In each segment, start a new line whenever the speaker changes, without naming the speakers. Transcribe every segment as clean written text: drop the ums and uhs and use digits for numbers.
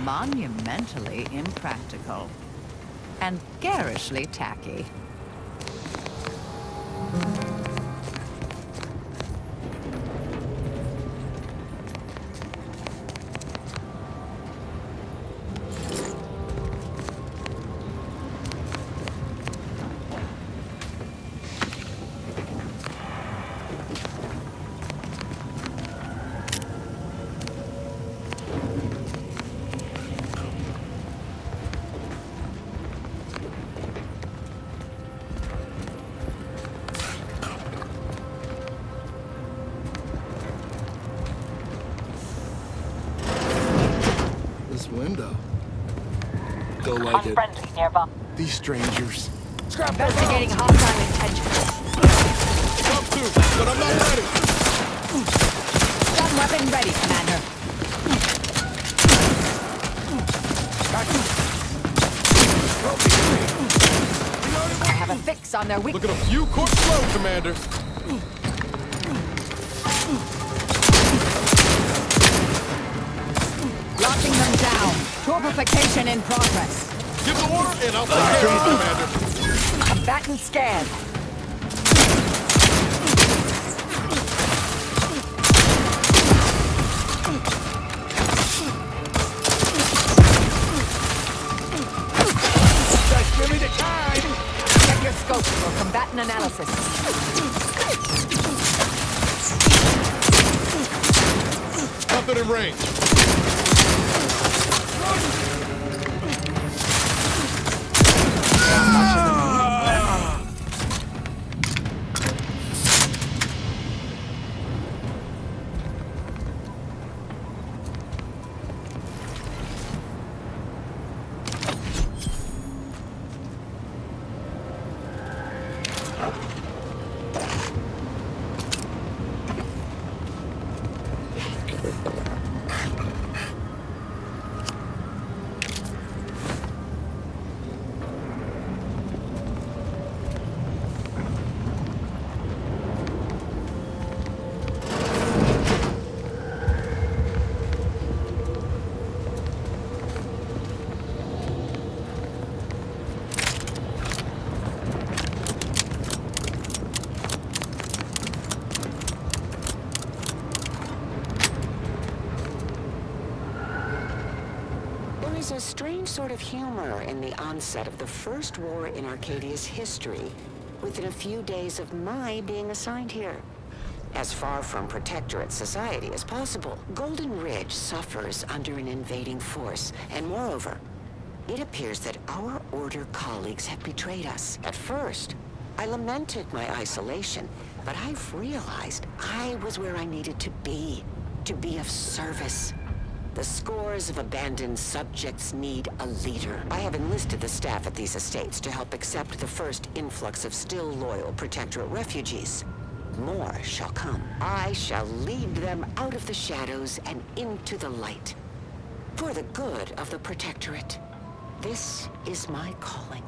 monumentally impractical and garishly tacky.
Window. Don't like it.
Friendly nearby.
These strangers.
Investigating hostile intentions.
Up to, but I'm not ready.
Gun weapon ready, Commander. I have a fix on their weakness.
Look at a few corpse slow, Commander.
Locking them down. Torpification in progress.
Give the order and I'll take care of it, Commander.
Combatant scanned.
Just give me the time.
Check your scope for combatant analysis.
Nothing in range.
There's a strange sort of humor in the onset of the first war in Arcadia's history, within a few days of my being assigned here. As far from protectorate society as possible, Golden Ridge suffers under an invading force, and moreover, it appears that our Order colleagues have betrayed us. At first, I lamented my isolation, but I've realized I was where I needed to be of service. The scores of abandoned subjects need a leader. I have enlisted the staff at these estates to help accept the first influx of still loyal Protectorate refugees. More shall come. I shall lead them out of the shadows and into the light. For the good of the Protectorate. This is my calling.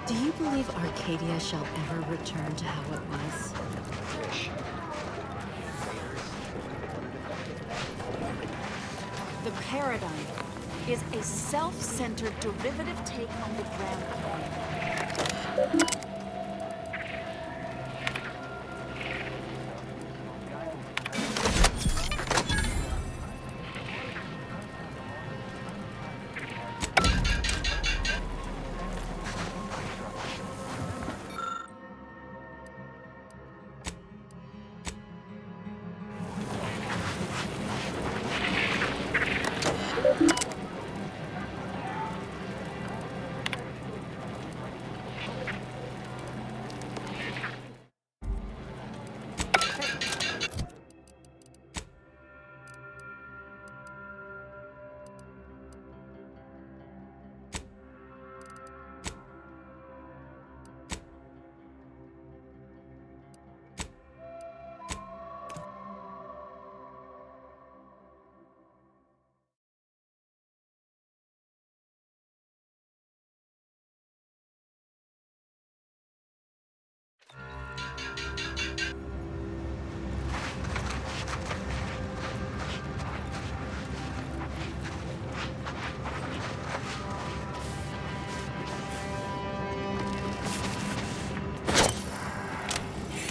Do you believe Arcadia shall ever return to how it was? The paradigm is a self-centered derivative take on the grand plan.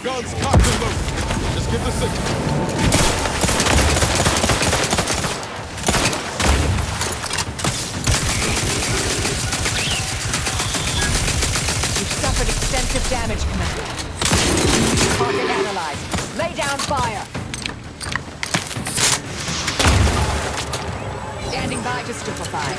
Guns cocked and loaded. Just give the signal.
You've suffered extensive damage, Commander. Target analyzed. Lay down fire. Standing by to stupefy.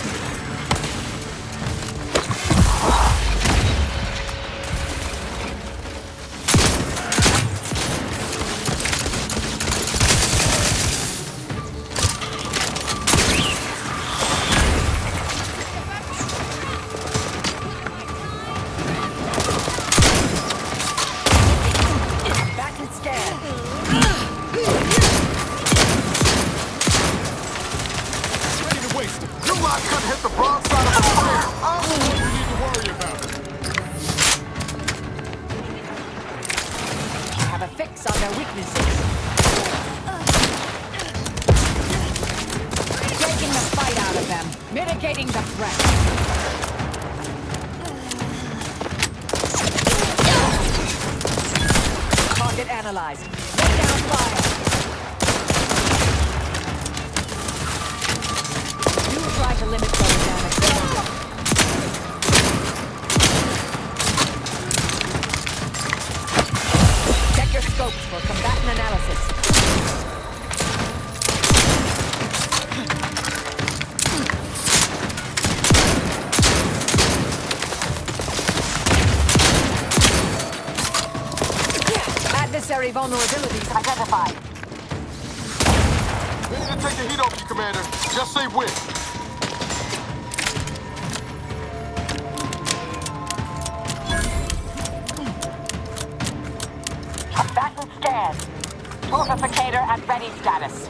Mitigating the threat. Target analyzed. Lay down fire. You try to limit those damage. Check your scopes for combatant analysis. Adversary vulnerabilities identified.
We need to take the heat off you, Commander. Just say when.
Combatant scanned. Torpificator at ready status.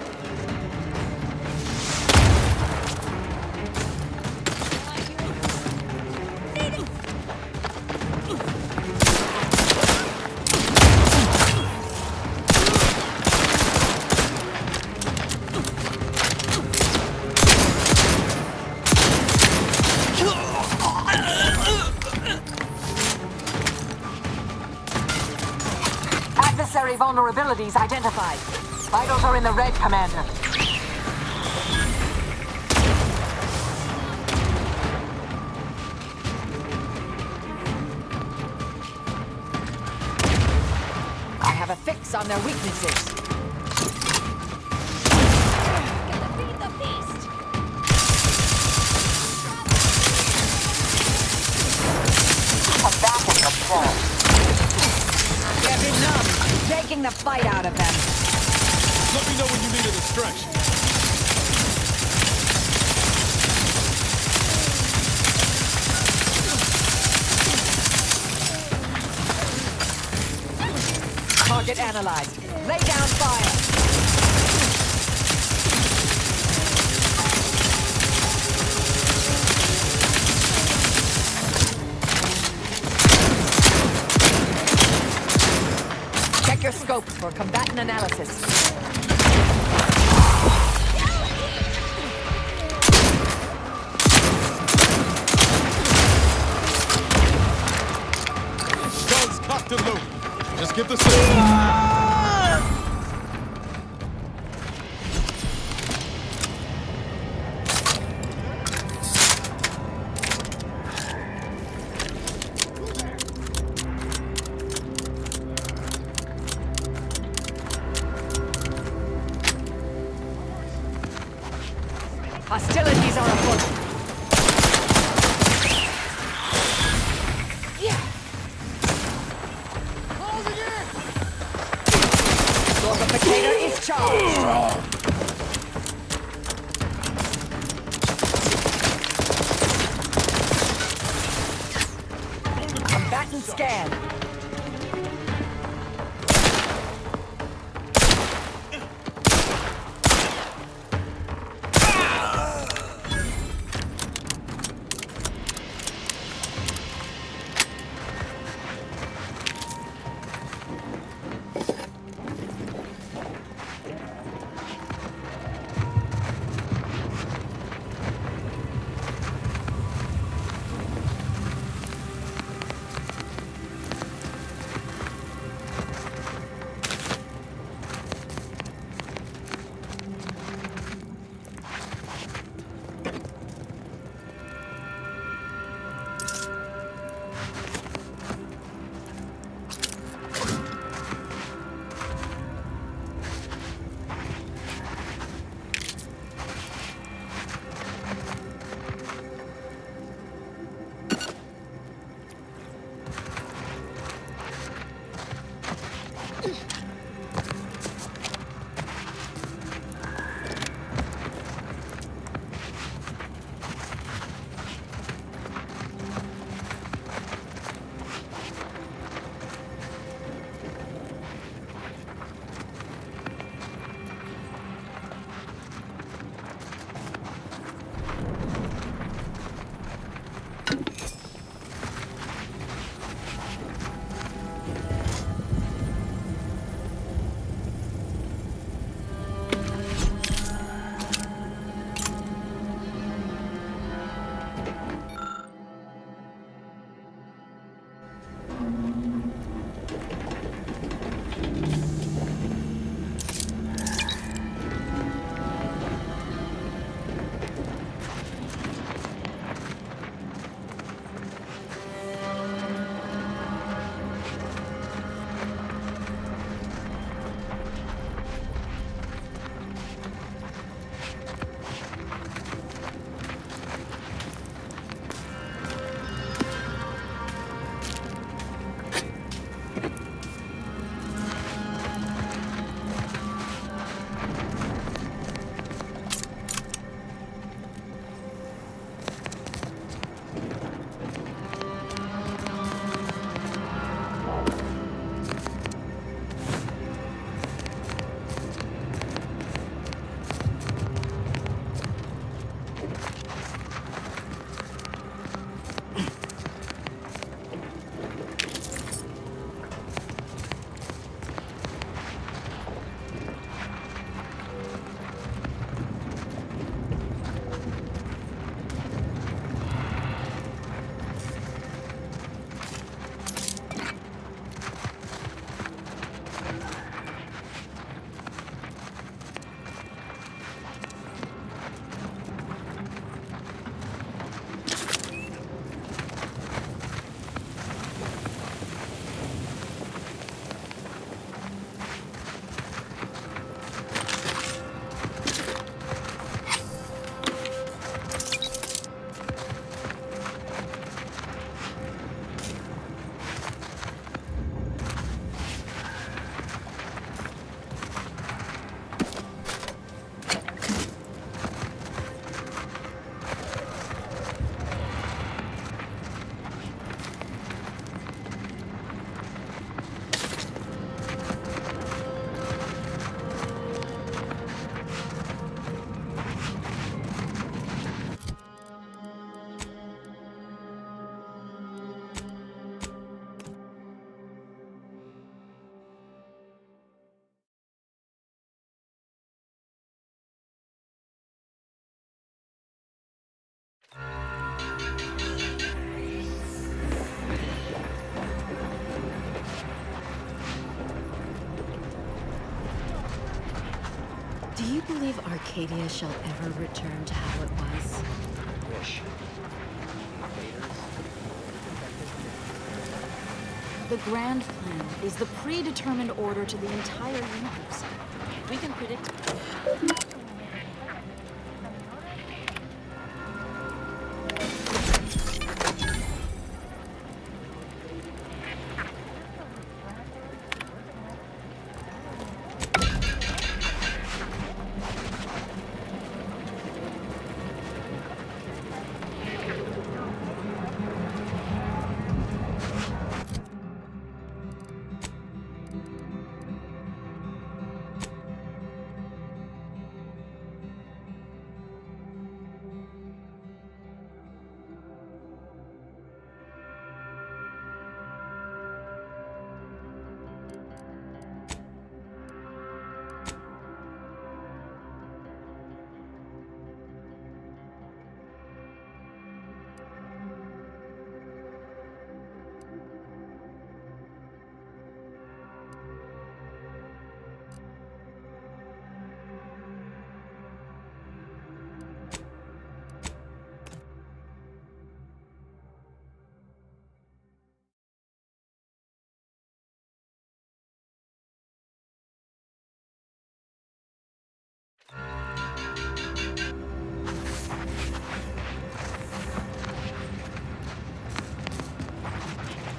Primary vulnerabilities identified. Vitals are in the red, Commander. I have a fix on their weaknesses. Get enough! Taking the fight out of them.
Let me know when you needed a stretch.
Target analyzed. Lay down fire. Check your scopes for combatant analysis.
Guns cocked and loaded. Just give the signal.
Hostilities are afoot. Gorgificator is charged. Combatant scan.
Arcadia shall ever return to how it was?
Wish.
The grand plan is the predetermined order to the entire universe. We can predict.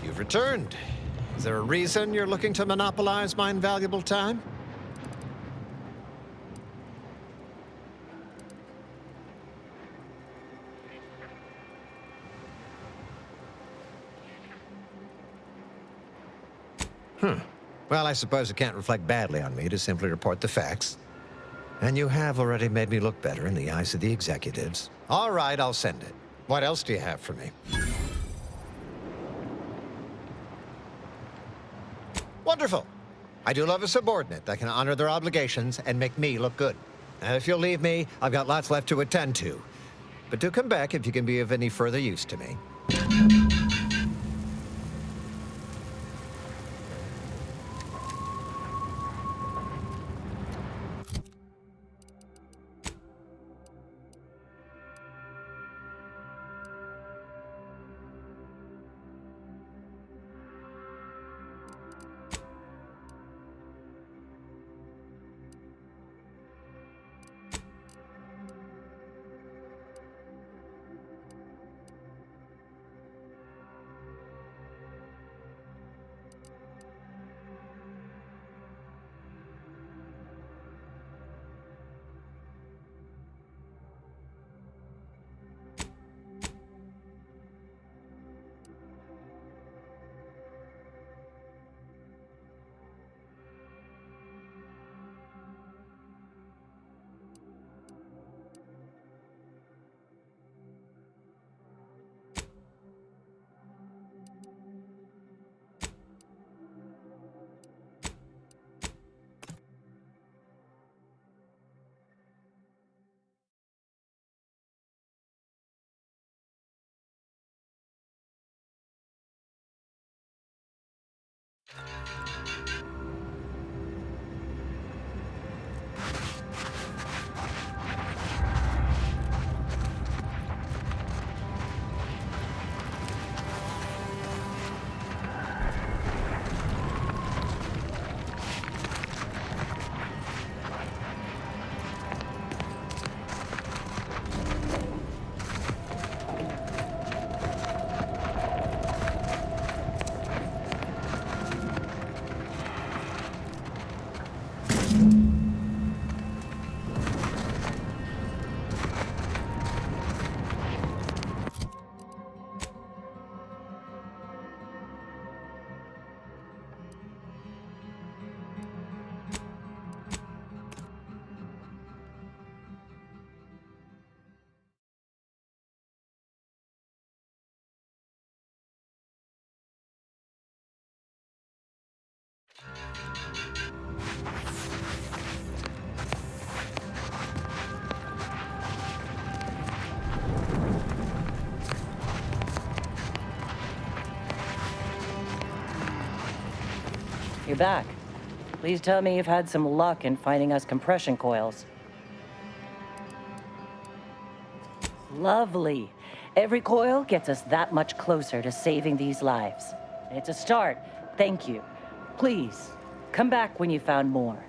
You've returned. Is there a reason you're looking to monopolize my invaluable time? Well, I suppose it can't reflect badly on me to simply report the facts. And you have already made me look better in the eyes of the executives. All right, I'll send it. What else do you have for me? Wonderful. I do love a subordinate that can honor their obligations and make me look good. And if you'll leave me, I've got lots left to attend to. But do come back if you can be of any further use to me.
You're back. Please tell me you've had some luck in finding us compression coils.
Lovely. Every coil gets us that much closer to saving these lives. It's a start. Thank you. Please, come back when you found more.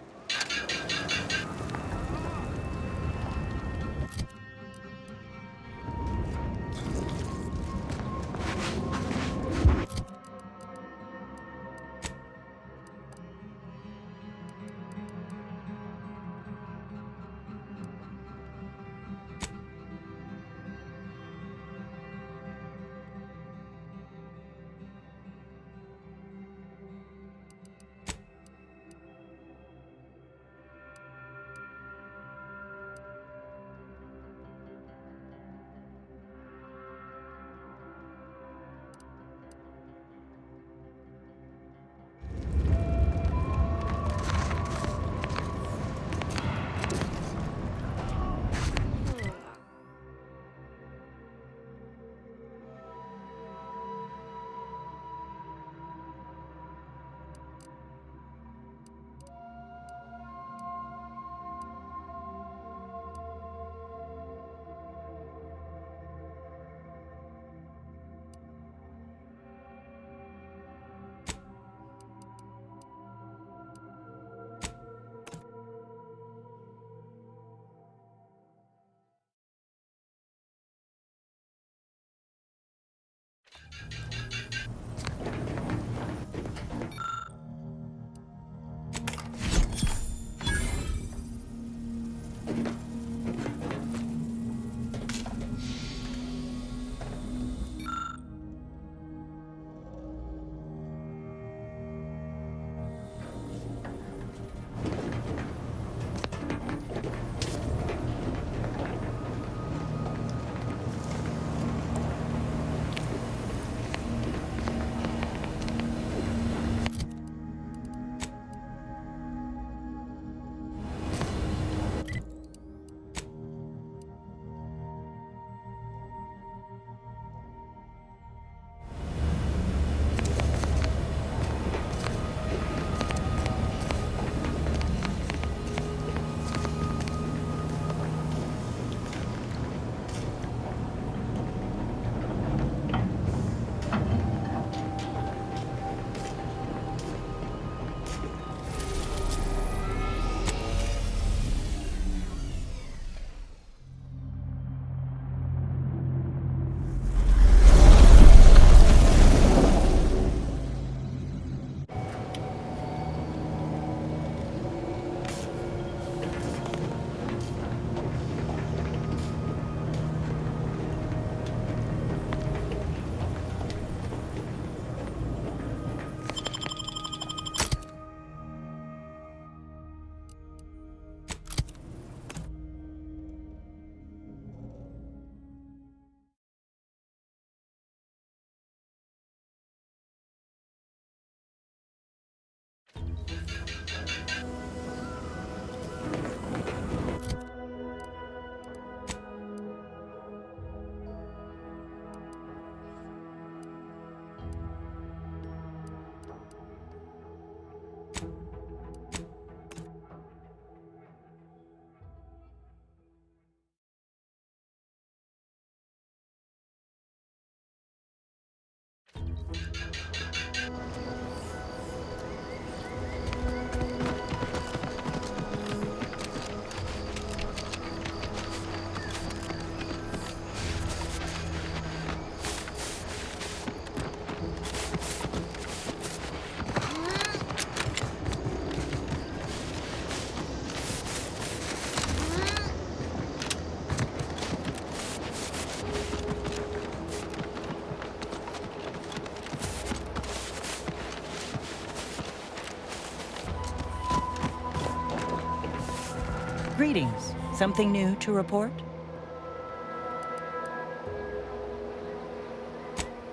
Greetings. Something new to report?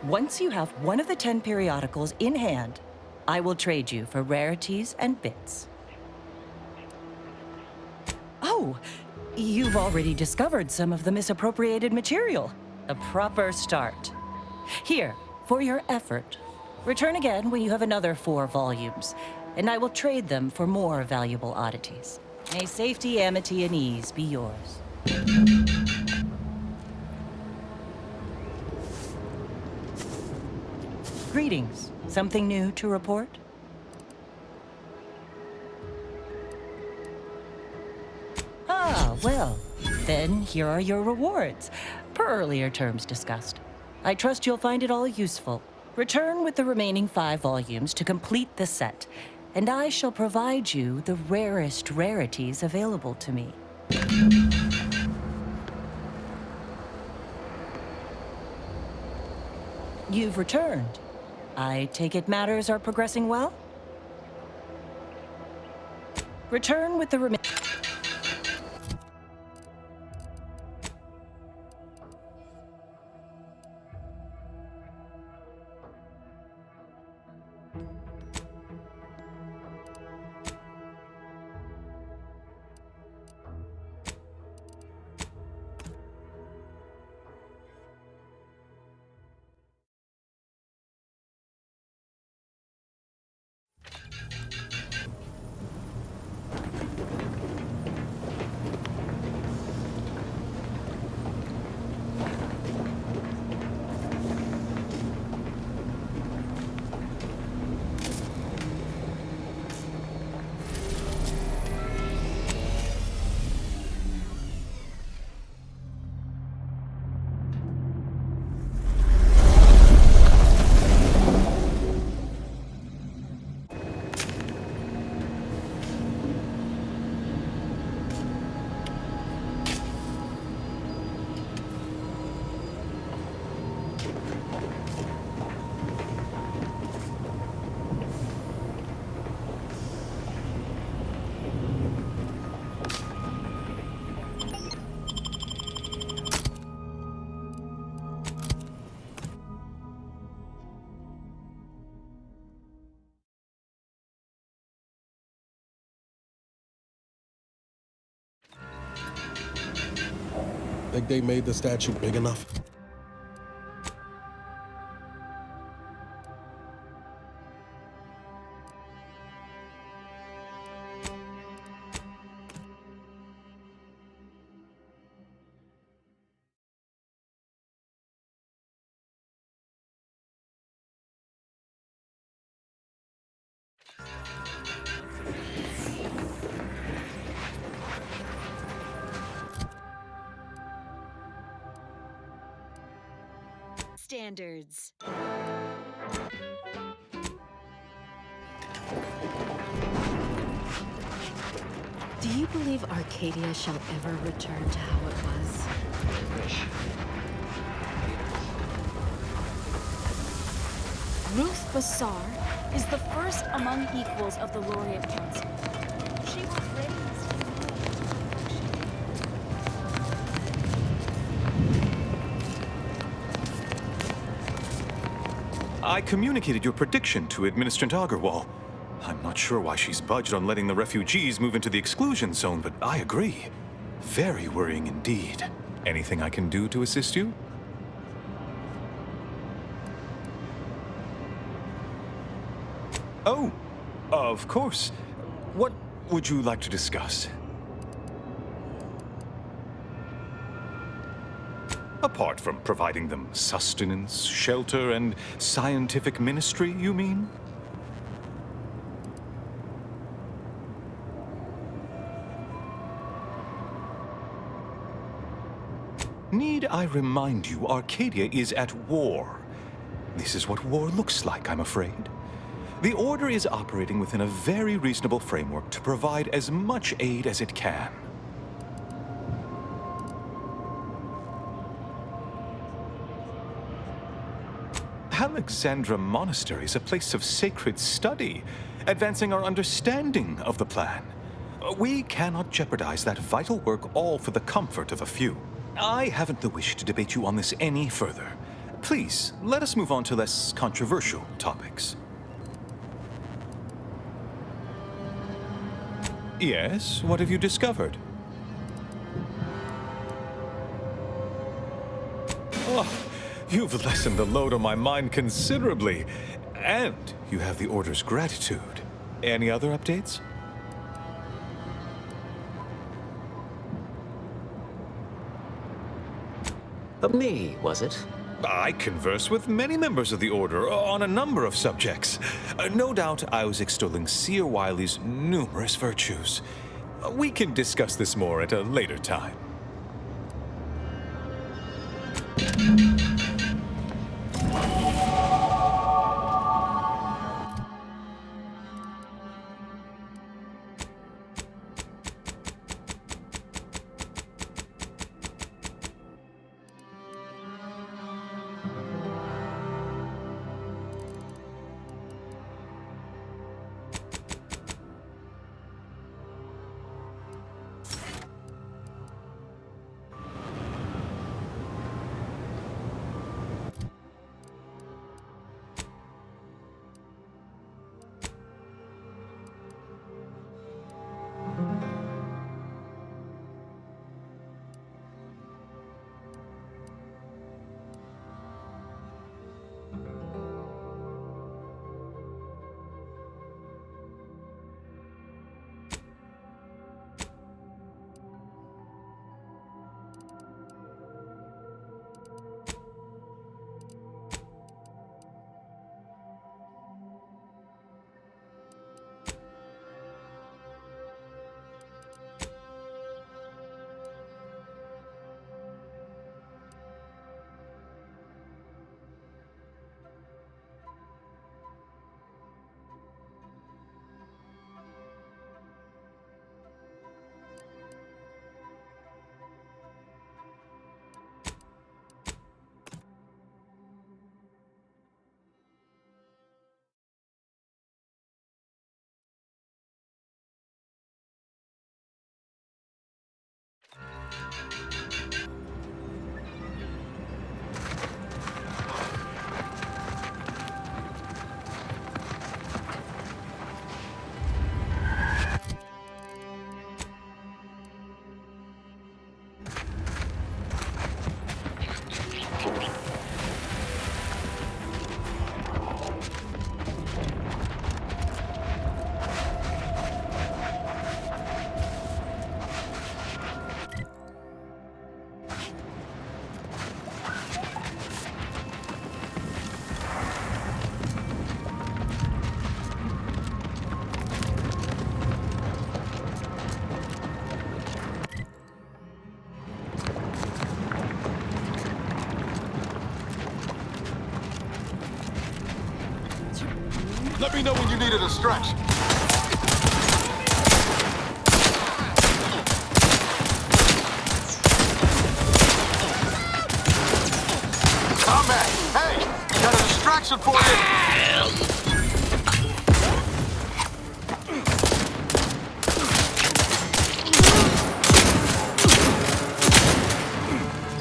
Once you have one of the 10 periodicals in hand, I will trade you for rarities and bits. Oh, you've already discovered some of the misappropriated material. A proper start. Here, for your effort. Return again when you have another 4 volumes, and I will trade them for more valuable oddities. May safety, amity, and ease be yours. Greetings. Something new to report? Ah, well, then here are your rewards, per earlier terms discussed. I trust you'll find it all useful. Return with the remaining 5 volumes to complete the set, and I shall provide you the rarest rarities available to me. You've returned. I take it matters are progressing well? Return with the remaining...
Think they made the statue big enough?
Standards.
Do you believe Arcadia shall ever return to how it was?
Ruth Bassar is the first among equals of the Laureate Council. She was raised.
I communicated your prediction to Administrator Agarwal. I'm not sure why she's budged on letting the refugees move into the exclusion zone, but I agree. Very worrying indeed. Anything I can do to assist you? Oh, of course. What would you like to discuss? Apart from providing them sustenance, shelter, and scientific ministry, you mean? Need I remind you, Arcadia is at war. This is what war looks like, I'm afraid. The Order is operating within a very reasonable framework to provide as much aid as it can. Alexandra Monastery is a place of sacred study, advancing our understanding of the plan. We cannot jeopardize that vital work all for the comfort of a few. I haven't the wish to debate you on this any further. Please, let us move on to less controversial topics. Yes, what have you discovered? Oh, you've lessened the load on my mind considerably. And you have the Order's gratitude. Any other updates?
Me, was it?
I converse with many members of the Order on a number of subjects. No doubt I was extolling Seer Wiley's numerous virtues. We can discuss this more at a later time.
Let me know when you need a distraction. Combat! Hey! Got a distraction for you!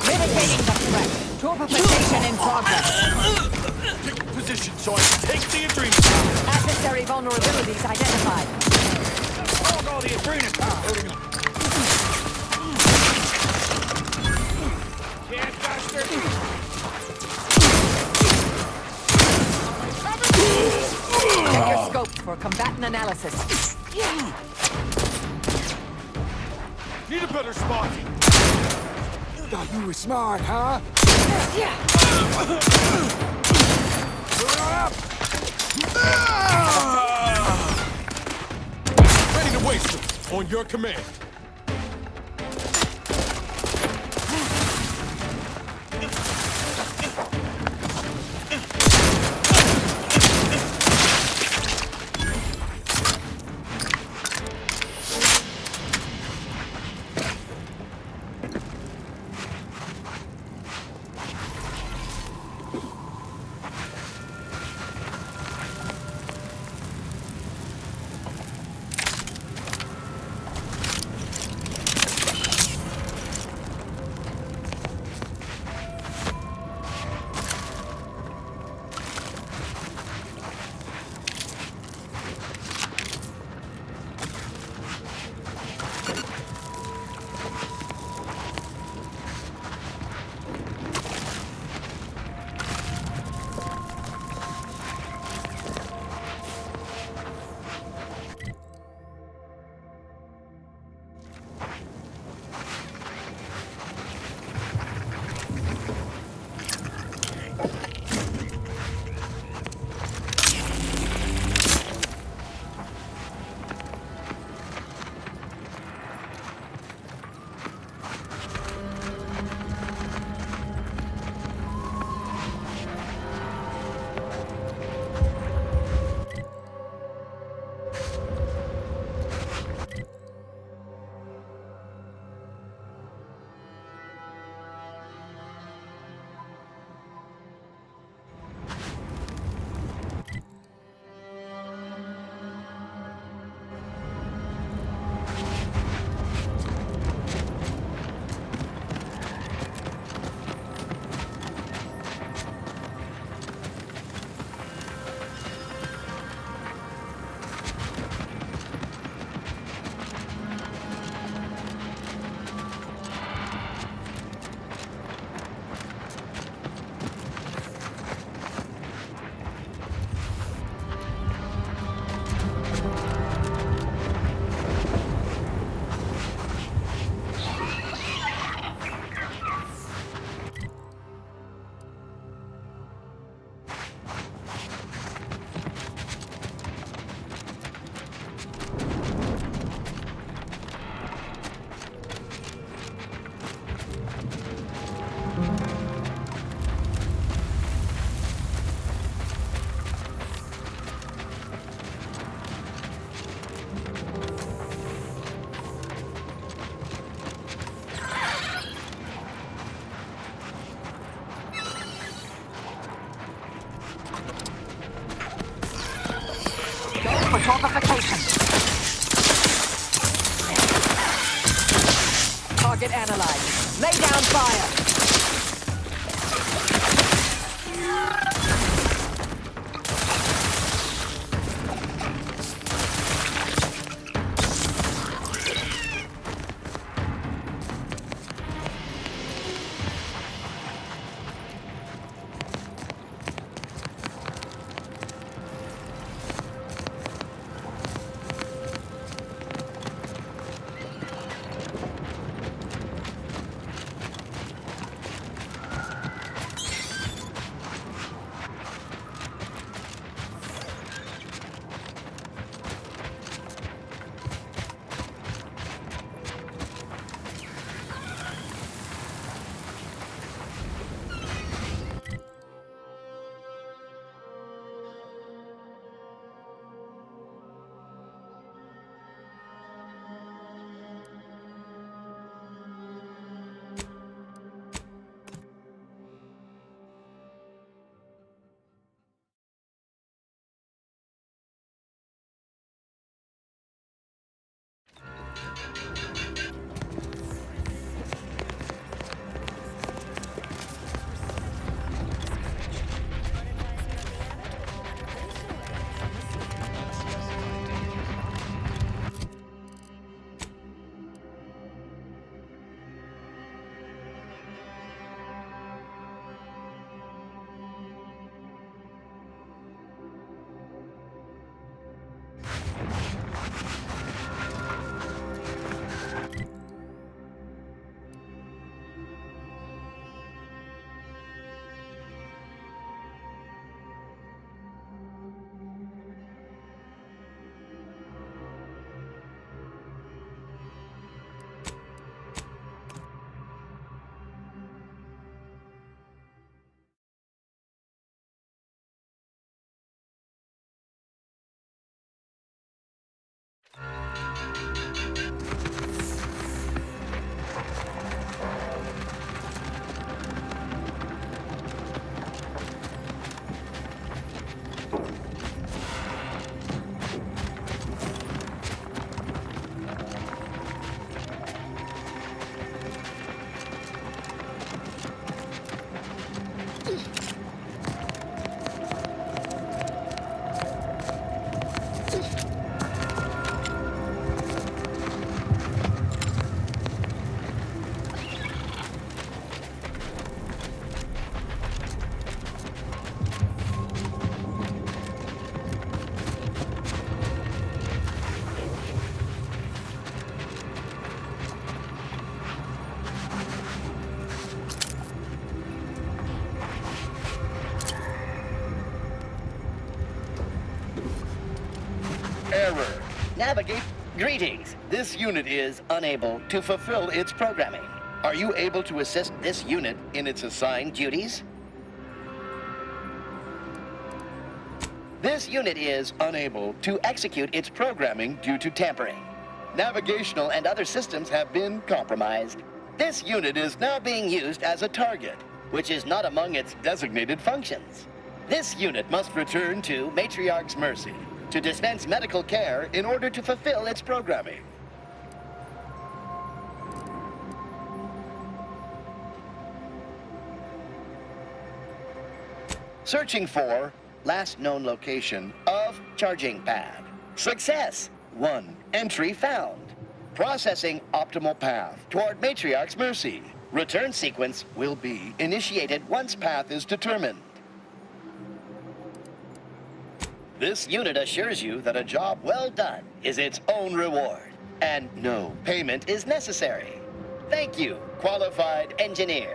Mitigating the threat. Torpification in progress.
Position choice. Take the adrenal.
Adversary vulnerabilities identified.
Hold all the adrenal power. Loading up. Can't faster.
Check your scope for combatant analysis.
Need a better spot. Thought you were smart, huh? Ready to waste them. On your command.
for torpification. Target analyzed. Lay down fire.
Error. Navigate. Greetings. This unit is unable to fulfill its programming. Are you able to assist this unit in its assigned duties? This unit is unable to execute its programming due to tampering. Navigational and other systems have been compromised. This unit is now being used as a target, which is not among its designated functions. This unit must return to Matriarch's mercy to dispense medical care in order to fulfill its programming. Searching for last known location of charging pad. Success. 1. Entry found. Processing optimal path toward Matriarch's mercy. Return sequence will be initiated once path is determined. This unit assures you that a job well done is its own reward, and no payment is necessary. Thank you, qualified engineer.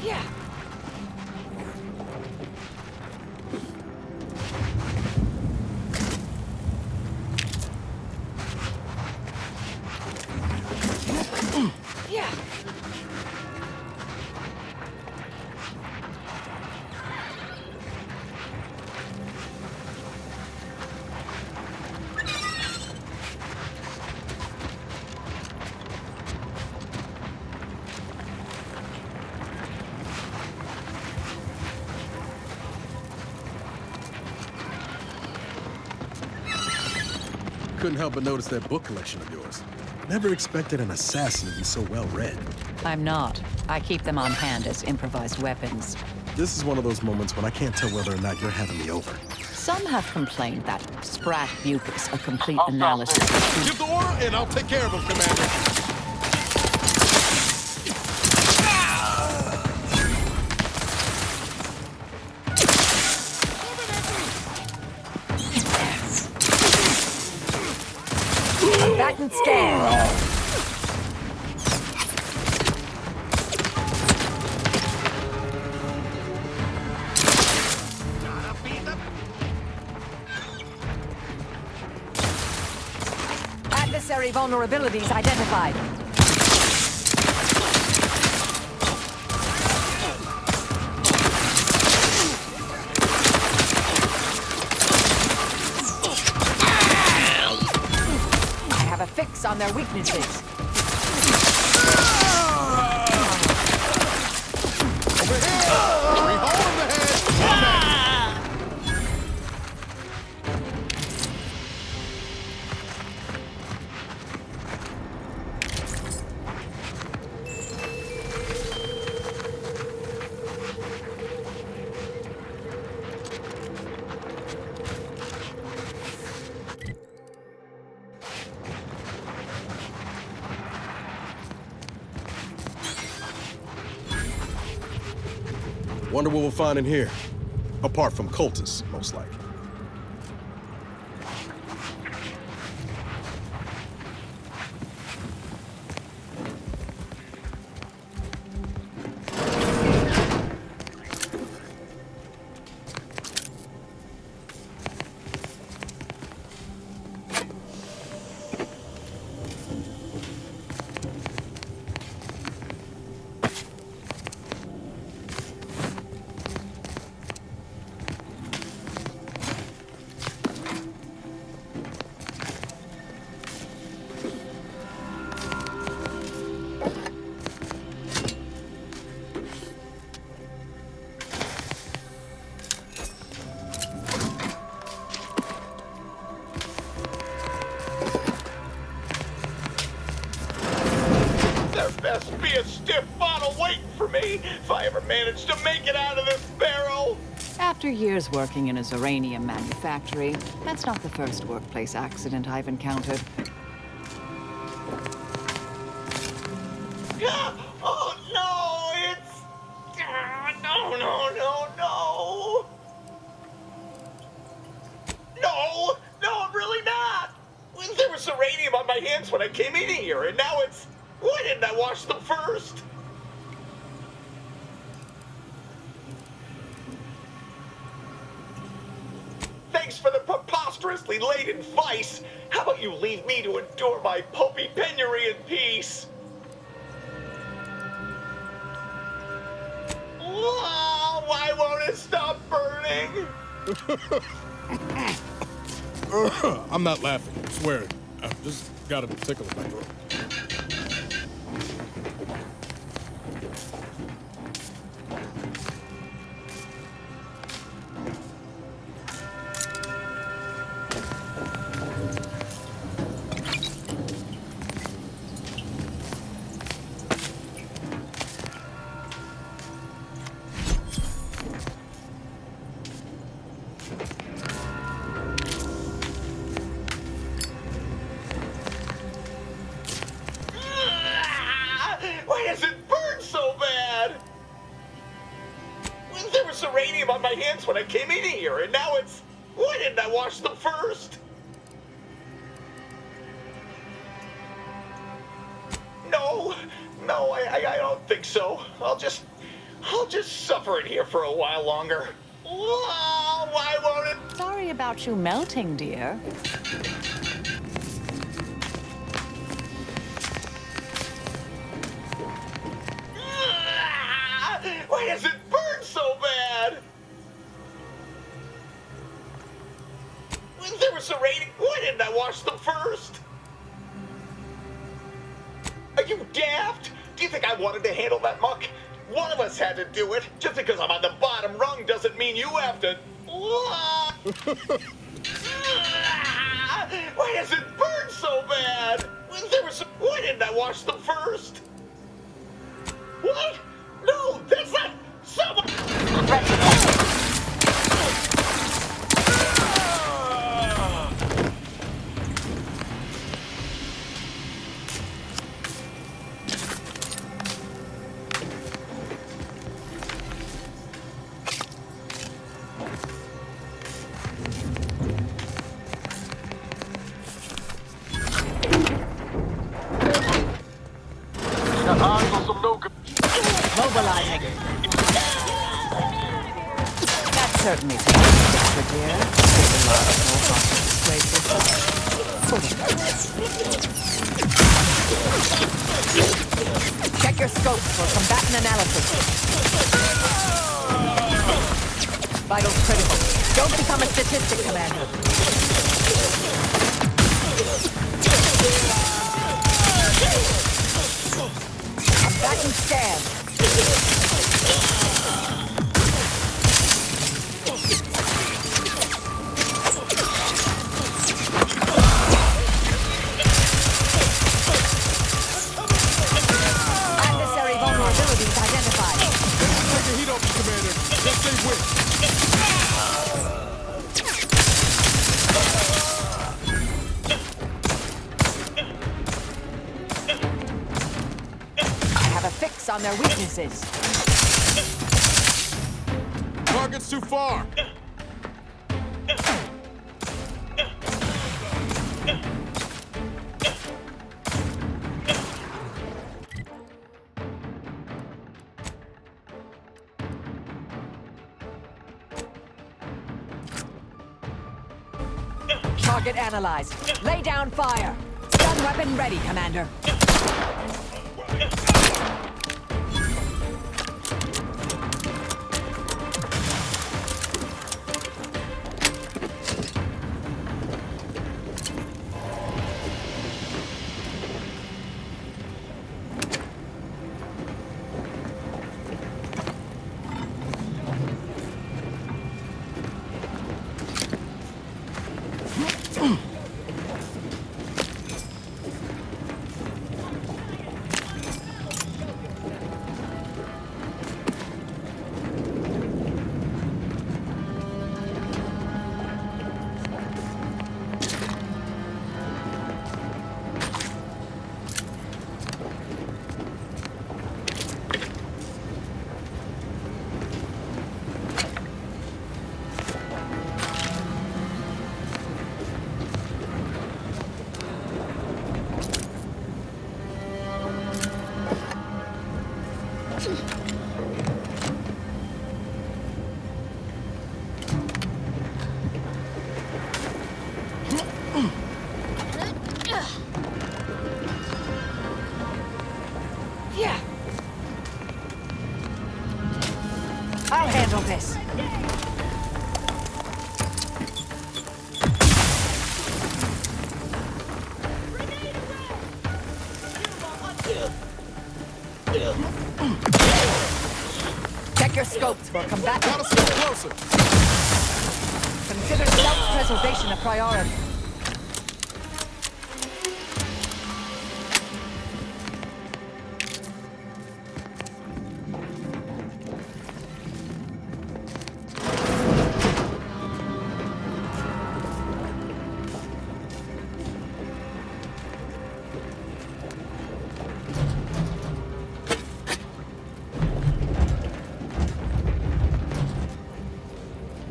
Yeah. Yeah.
Couldn't help but notice that book collection of yours. Never expected an assassin to be so well read.
I'm not. I keep them on hand as improvised weapons.
This is one of those moments when I can't tell whether or not you're having me over.
Some have complained that Sprat mucus, a complete analysis.
Give the order, and I'll take care of him, Commander.
Back and scan. Adversary vulnerabilities identified. Fix on their weaknesses.
Over here! Three hole in the head!
Wonder what we'll find in here. Apart from cultists, most likely.
Best be a stiff bottle waiting for me if I ever manage to make it out of this barrel.
After years working in a Zeranium manufactory, that's not the first workplace accident I've encountered.
Oh no, it's... No. No, I'm really not. There was Zeranium on my hands when I came in here, and now it's... Why didn't I wash them first? Thanks for the preposterously late advice. How about you leave me to endure my pulpy penury in peace? Oh, why won't it stop burning?
I'm not laughing, I swear. I've just got a tickle in my throat.
Why does it burn so bad? There was Zeranium on my hands when I came in here, and now it's... Why didn't I wash them first? No, No, I don't think so. I'll just suffer it here for a while longer. Oh, why won't it?
Sorry about you melting, dear.
Why does it burn so bad? There was serrating. Why didn't I wash them first? Are you daft? Do you think I wanted to handle that muck? One of us had to do it. Just because I'm on the bottom rung doesn't mean you have to. Why does it burn so bad? Why didn't I wash them first? What? No, that's not someone.
Mobilizing. That certainly takes a picture, dear. There's a lot of no persuasive. Check your scopes for combatant analysis. Vitals critical. Don't become a statistic, Commander. Combatant scan. Adversary vulnerabilities identified.
Take the heat off, Commander. Just stay with.
Fix on their weaknesses.
Target's too far.
Target analyzed. Lay down fire. Stun weapon ready, Commander. I'll handle this. Check your scopes for combat.
Gotta stay closer.
Consider self-preservation a priority.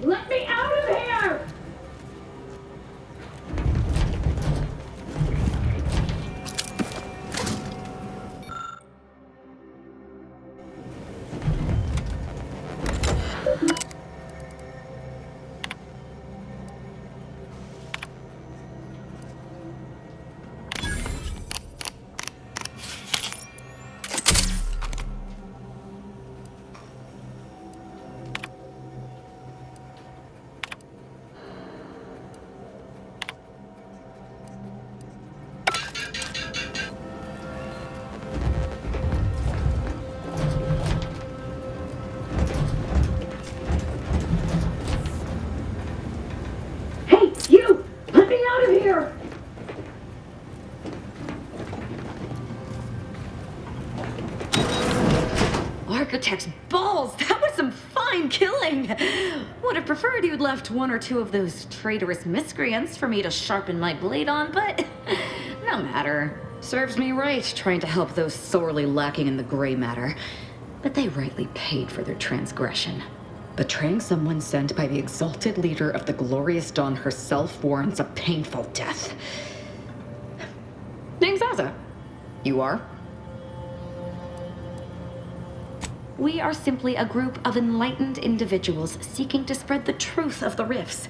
Let me out of here!
architect's balls! That was some fine killing! Would have preferred you'd left one or two of those traitorous miscreants for me to sharpen my blade on, but no matter. Serves me right trying to help those sorely lacking in the gray matter. But they rightly paid for their transgression. Betraying someone sent by the exalted leader of the glorious dawn herself warrants a painful death. Name's Aza. You are? We are simply a group of enlightened individuals seeking to spread the truth of the rifts,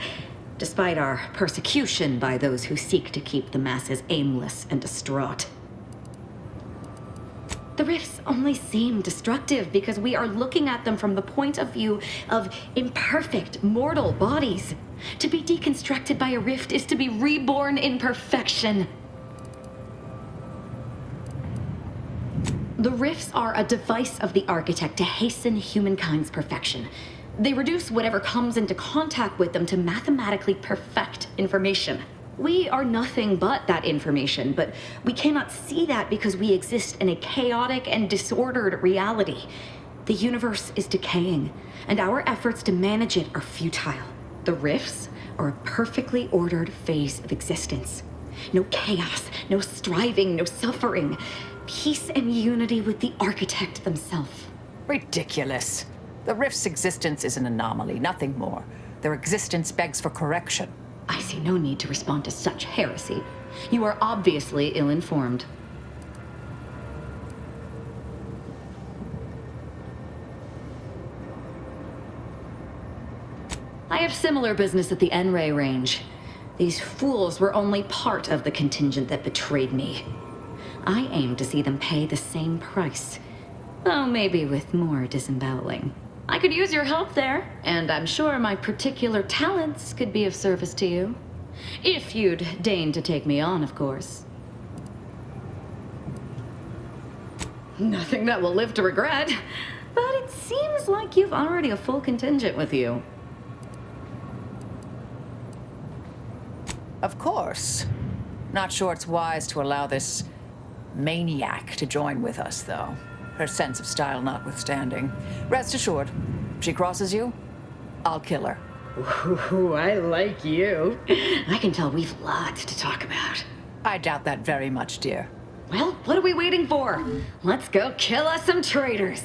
despite our persecution by those who seek to keep the masses aimless and distraught. The rifts only seem destructive because we are looking at them from the point of view of imperfect, mortal bodies. To be deconstructed by a rift is to be reborn in perfection. The rifts are a device of the architect to hasten humankind's perfection. They reduce whatever comes into contact with them to mathematically perfect information. We are nothing but that information, but we cannot see that because we exist in a chaotic and disordered reality. The universe is decaying, and our efforts to manage it are futile. The rifts are a perfectly ordered phase of existence. No chaos, no striving, no suffering. Peace and unity with the architect themselves.
Ridiculous. The rift's existence is an anomaly, nothing more. Their existence begs for correction.
I see no need to respond to such heresy. You are obviously ill-informed. I have similar business at the N-Ray range. These fools were only part of the contingent that betrayed me. I aim to see them pay the same price, though maybe with more disemboweling. I could use your help there, and I'm sure my particular talents could be of service to you. If you'd deign to take me on, of course. Nothing that will live to regret, but it seems like you've already a full contingent with you.
Of course. Not sure it's wise to allow this maniac to join with us, though. Her sense of style notwithstanding. Rest assured, she crosses you, I'll kill her.
Ooh, I like you. I can tell we've lots to talk about.
I doubt that very much, dear.
Well, what are we waiting for? Let's go kill us some traitors.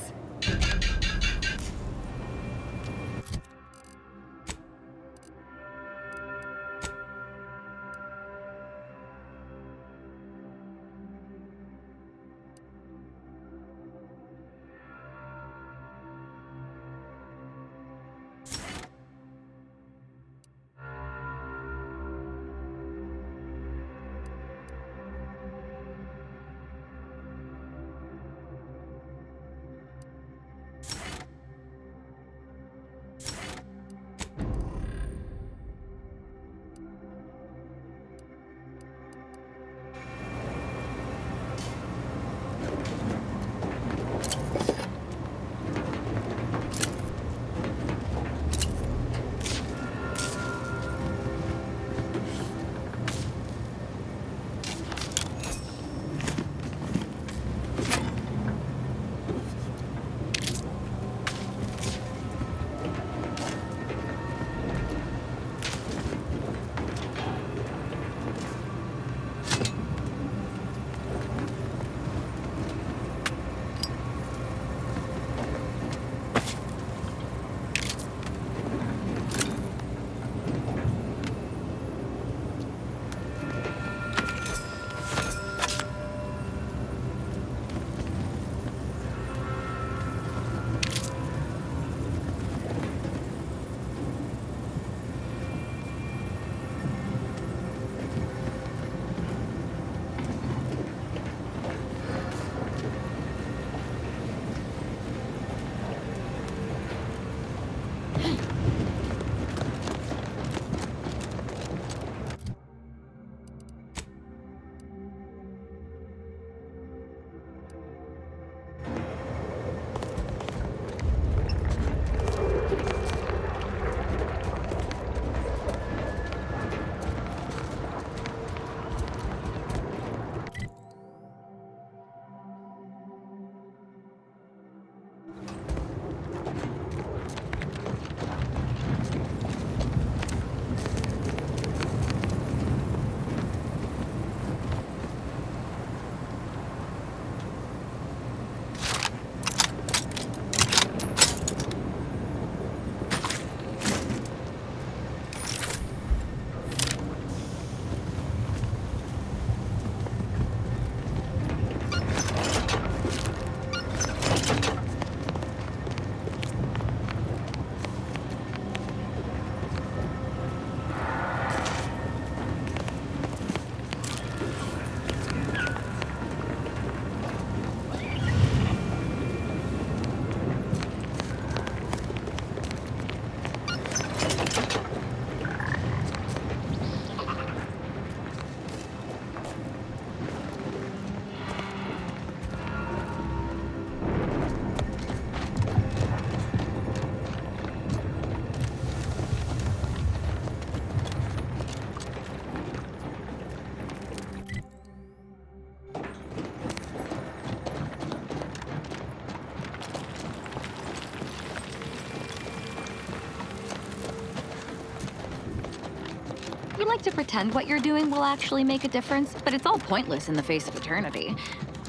like to pretend what you're doing will actually make a difference, but it's all pointless in the face of eternity.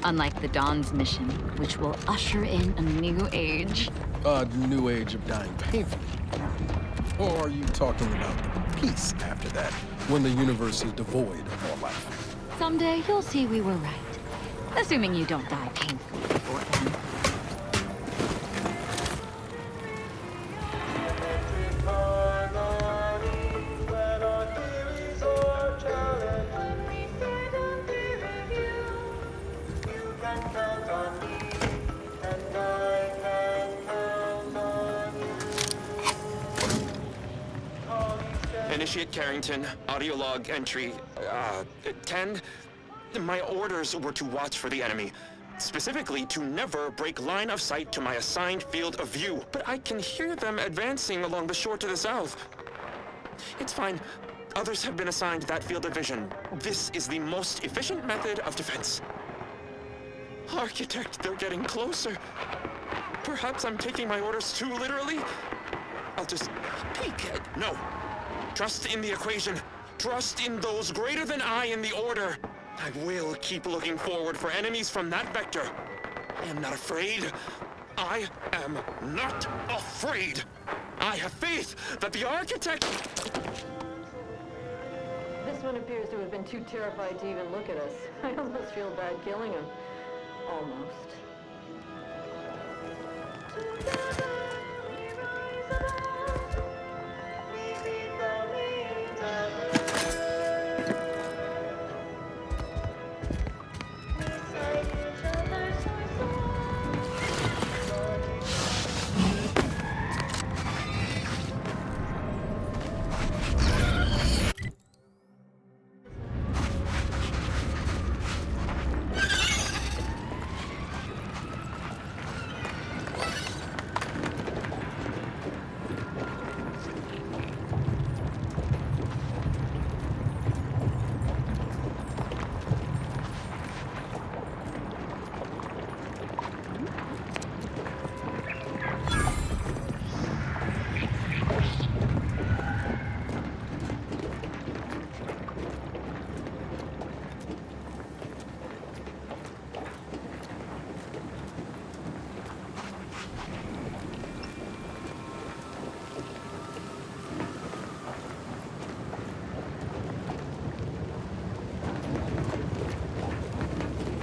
Unlike the Dawn's mission, which will usher in a new age.
A new age of dying painfully. Or are you talking about peace after that, when the universe is devoid of all life?
Someday you'll see we were right. Assuming you don't die painfully before then.
Initiate Carrington, audio log entry, 10. My orders were to watch for the enemy. Specifically, to never break line of sight to my assigned field of view. But I can hear them advancing along the shore to the south. It's fine. Others have been assigned that field of vision. This is the most efficient method of defense. Architect, they're getting closer. Perhaps I'm taking my orders too literally? I'll just peek. No. Trust in the equation. Trust in those greater than I in the order. I will keep looking forward for enemies from that vector. I am not afraid. I am not afraid. I have faith that the architect...
This one appears to have been too terrified to even look at us. I almost feel bad killing him. Almost.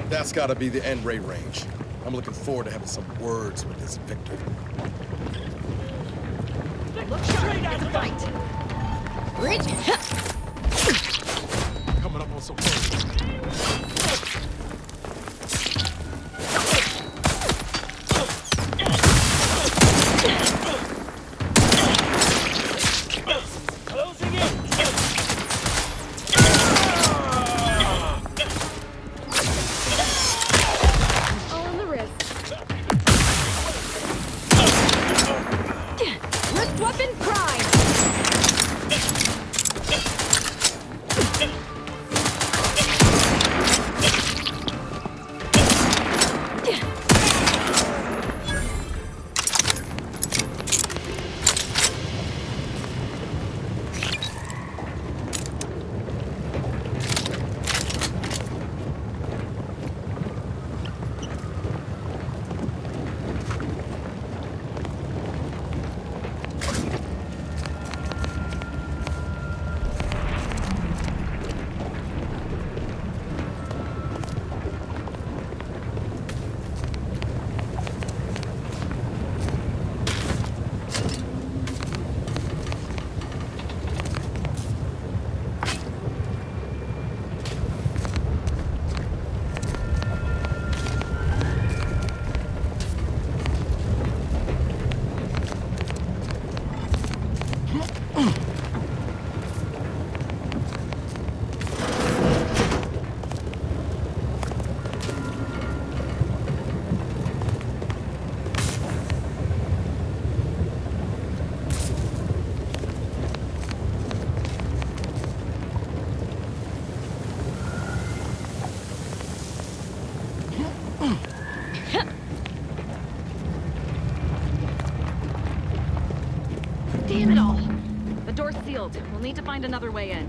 That's gotta be the end ray range. I'm looking forward to having some words with this Victor.
Look straight at the fight!
Coming up on some words.
Damn it all! The door's sealed. We'll need to find another way in.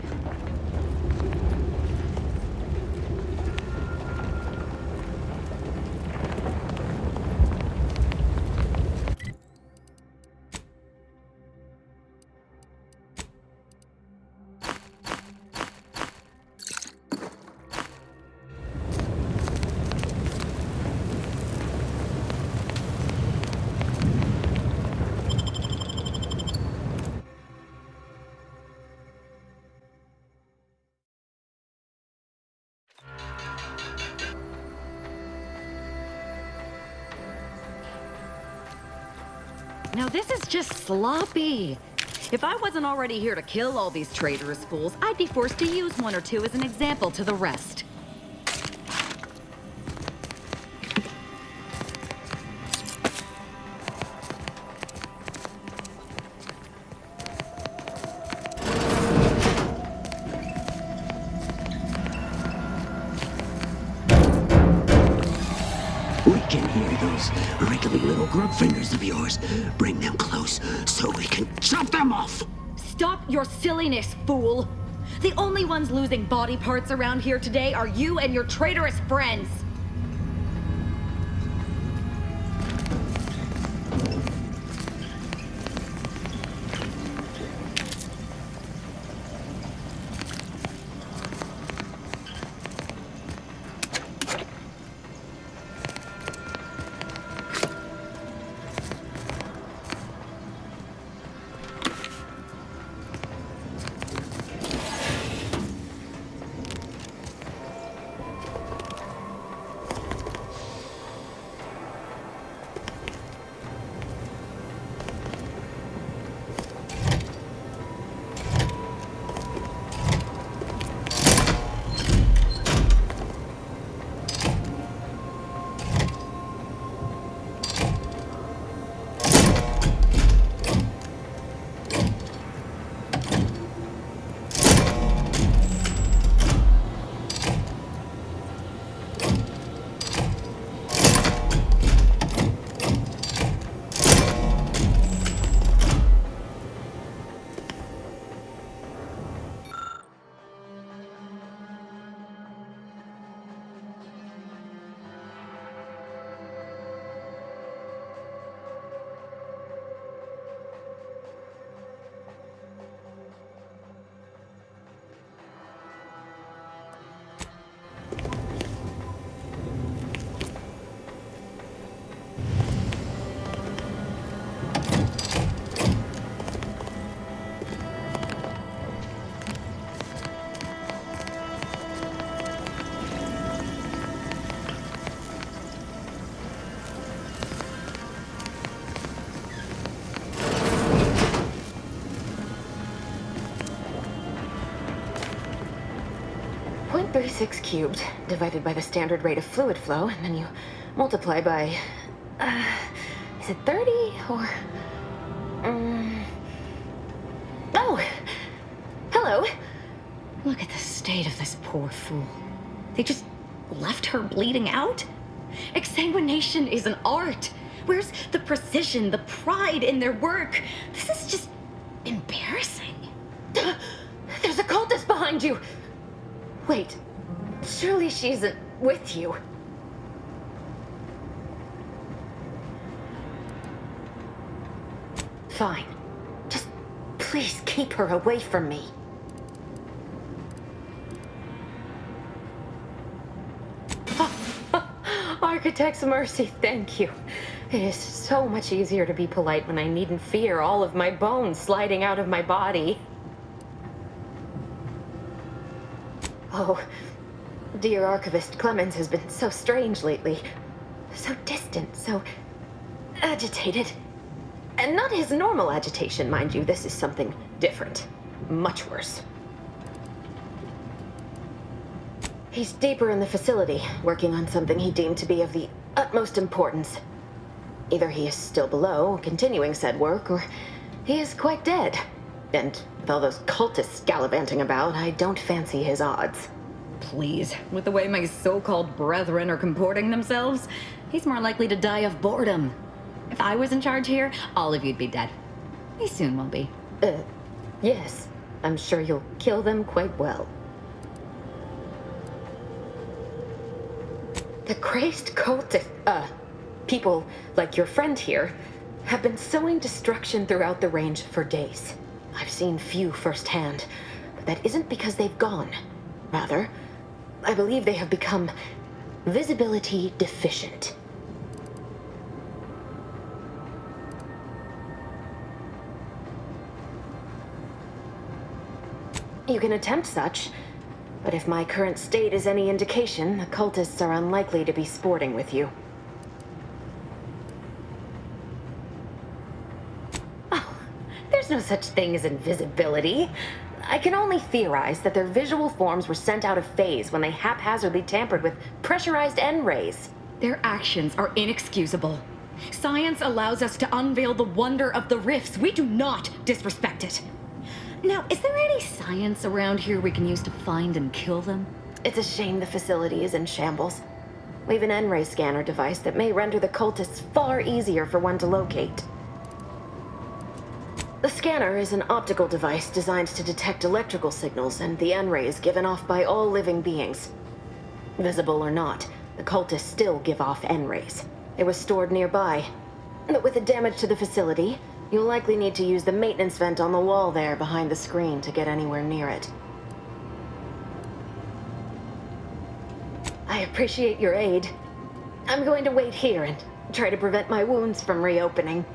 Now this is just sloppy. If I wasn't already here to kill all these traitorous fools, I'd be forced to use one or two as an example to the rest.
We can hear those wriggly little grub fingers of yours. Bring them close so we can chop them off!
Stop your silliness, fool! The only ones losing body parts around here today are you and your traitorous friends! .36 cubed, divided by the standard rate of fluid flow, and then you multiply by, is it 30 or, oh, hello. Look at the state of this poor fool. They just left her bleeding out? Exsanguination is an art. Where's the precision, the pride in their work? This is just embarrassing. There's a cultist behind you. Wait, surely she isn't with you. Fine. Just please keep her away from me. Architect's mercy, thank you. It is so much easier to be polite when I needn't fear all of my bones sliding out of my body. Oh, dear Archivist Clemens has been so strange lately. So distant, so agitated. And not his normal agitation, mind you. This is something different. Much worse. He's deeper in the facility, working on something he deemed to be of the utmost importance. Either he is still below, continuing said work, or he is quite dead. And with all those cultists gallivanting about, I don't fancy his odds. Please, with the way my so-called brethren are comporting themselves, he's more likely to die of boredom. If I was in charge here, all of you'd be dead. He soon will be. Yes. I'm sure you'll kill them quite well. The crazed cultist, people like your friend here, have been sowing destruction throughout the range for days. I've seen few firsthand, but that isn't because they've gone. Rather, I believe they have become visibility deficient. You can attempt such, but if my current state is any indication, the cultists are unlikely to be sporting with you. There's no such thing as invisibility. I can only theorize that their visual forms were sent out of phase when they haphazardly tampered with pressurized N-rays. Their actions are inexcusable. Science allows us to unveil the wonder of the rifts. We do not disrespect it. Now, is there any science around here we can use to find and kill them? It's a shame the facility is in shambles. We have an N-ray scanner device that may render the cultists far easier for one to locate. The scanner is an optical device designed to detect electrical signals and the N-rays given off by all living beings. Visible or not, the cultists still give off N-rays. It was stored nearby. But with the damage to the facility, you'll likely need to use the maintenance vent on the wall there behind the screen to get anywhere near it. I appreciate your aid. I'm going to wait here and try to prevent my wounds from reopening.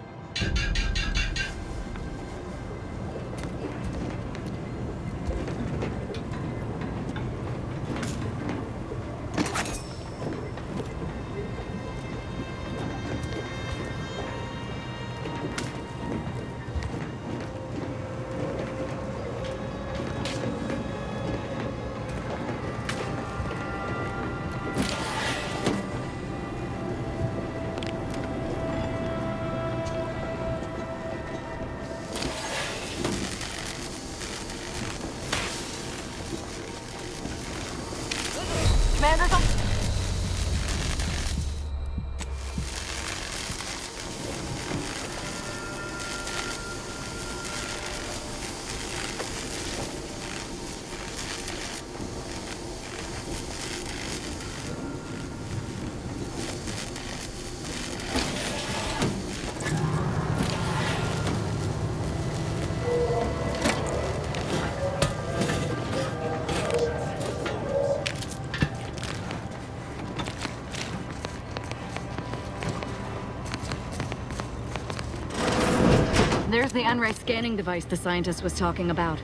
There's the N-ray scanning device the scientist was talking about.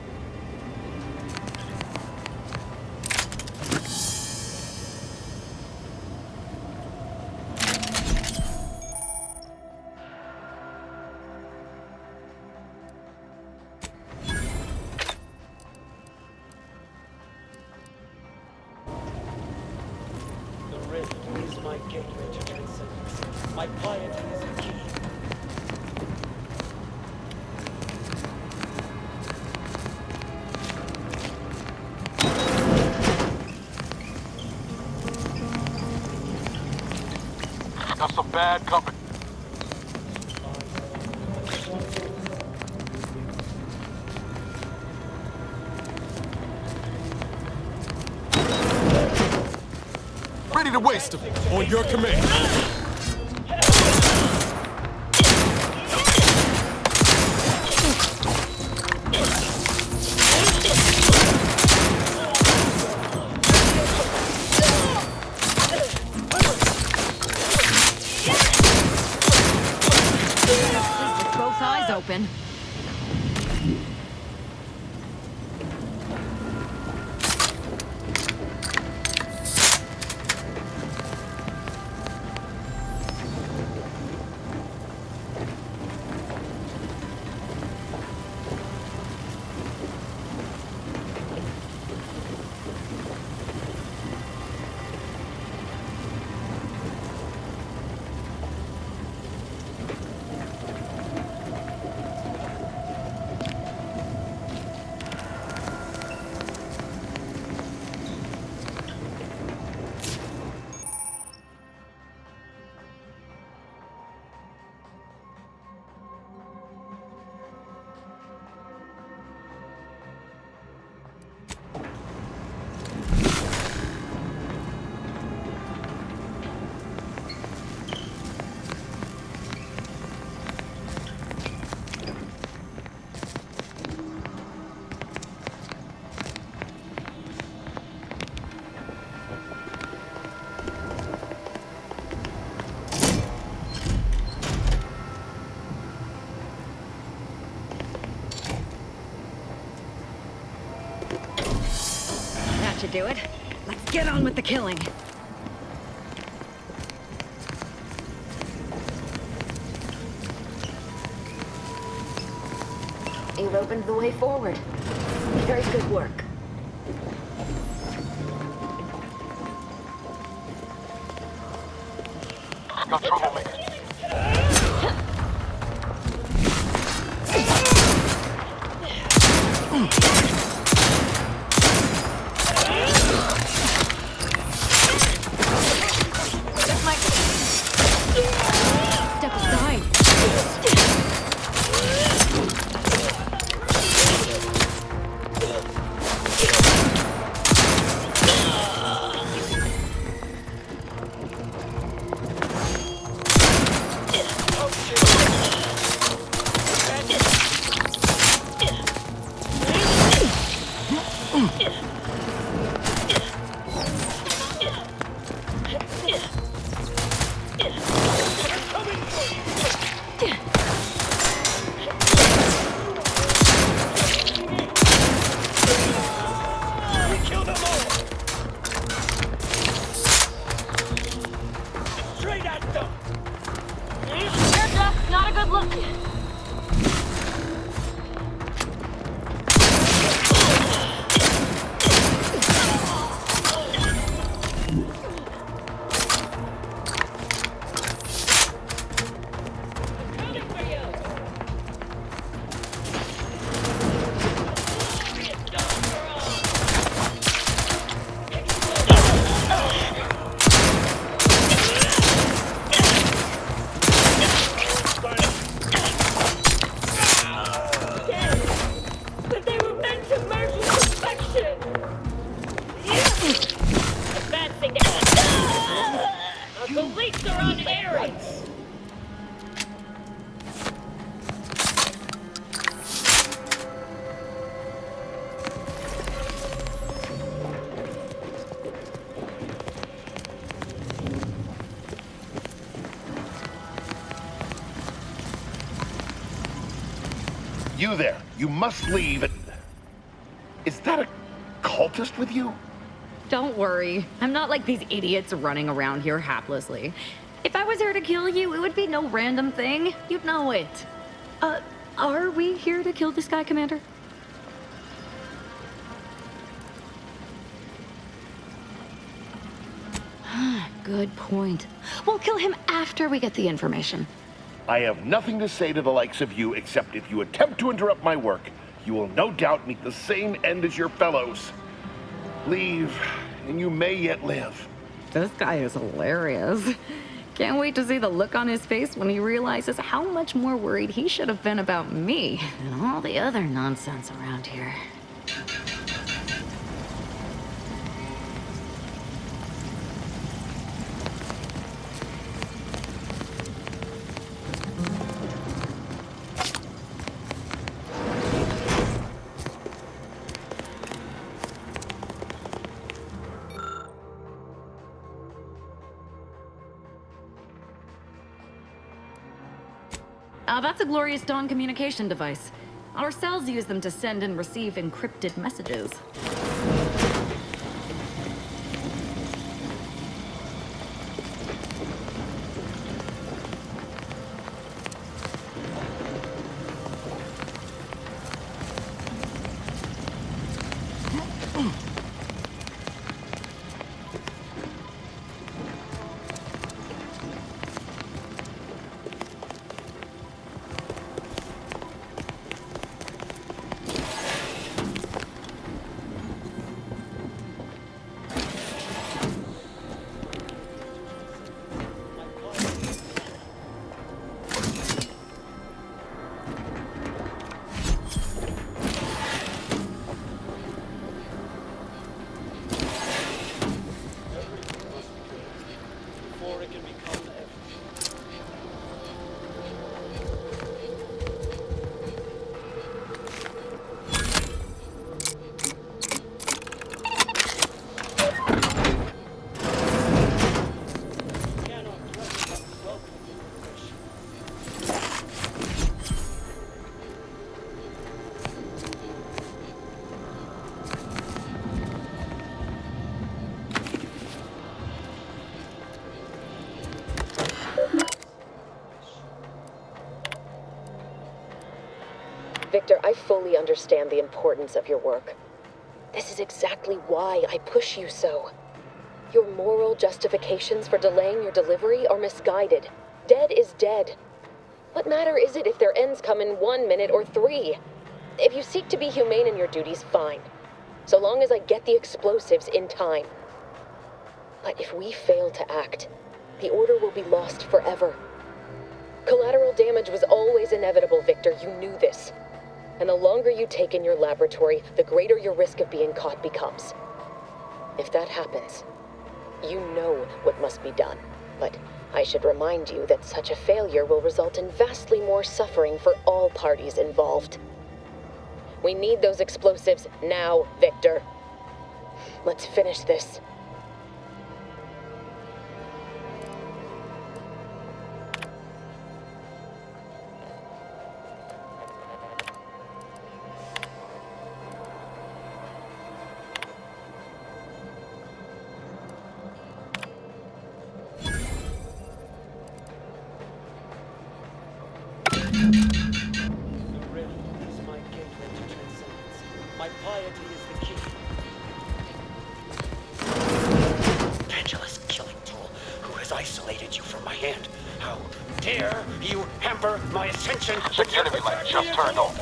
The rift is my gateway to transcendence. My piety is the key.
Got some bad company.
Ready to waste them. On your command.
Both eyes open. That should do it. Let's get on with the killing. You've opened the way forward. Very good work.
Got troublemaker.
Step aside.
Not a good look. But they were meant to merge with perfection. Advancing to... The leaks are on errands.
You there. You must leave. Is that a cultist with you?
Don't worry. I'm not like these idiots running around here haplessly. If I was here to kill you, it would be no random thing. You'd know it. Are we here to kill this guy, Commander? Good point. We'll kill him after we get the information.
I have nothing to say to the likes of you, except if you attempt to interrupt my work, you will no doubt meet the same end as your fellows. Leave, and you may yet live.
This guy is hilarious. Can't wait to see the look on his face when he realizes how much more worried he should have been about me and all the other nonsense around here. That's a Glorious Dawn communication device. Our cells use them to send and receive encrypted messages.
Victor, I fully understand the importance of your work. This is exactly why I push you so. Your moral justifications for delaying your delivery are misguided. Dead is dead. What matter is it if their ends come in 1 minute or 3? If you seek to be humane in your duties, fine. So long as I get the explosives in time. But if we fail to act, the Order will be lost forever. Collateral damage was always inevitable, Victor. You knew this. And the longer you take in your laboratory, the greater your risk of being caught becomes. If that happens, you know what must be done. But I should remind you that such a failure will result in vastly more suffering for all parties involved. We need those explosives now, Victor. Let's finish this.
My piety is the key.
Pendulous killing tool who has isolated you from my hand. How dare you hamper my ascension? The enemy light just turned on.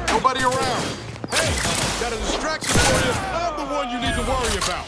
Nobody around. Hey, got a distraction for you. I'm the one you need to worry about.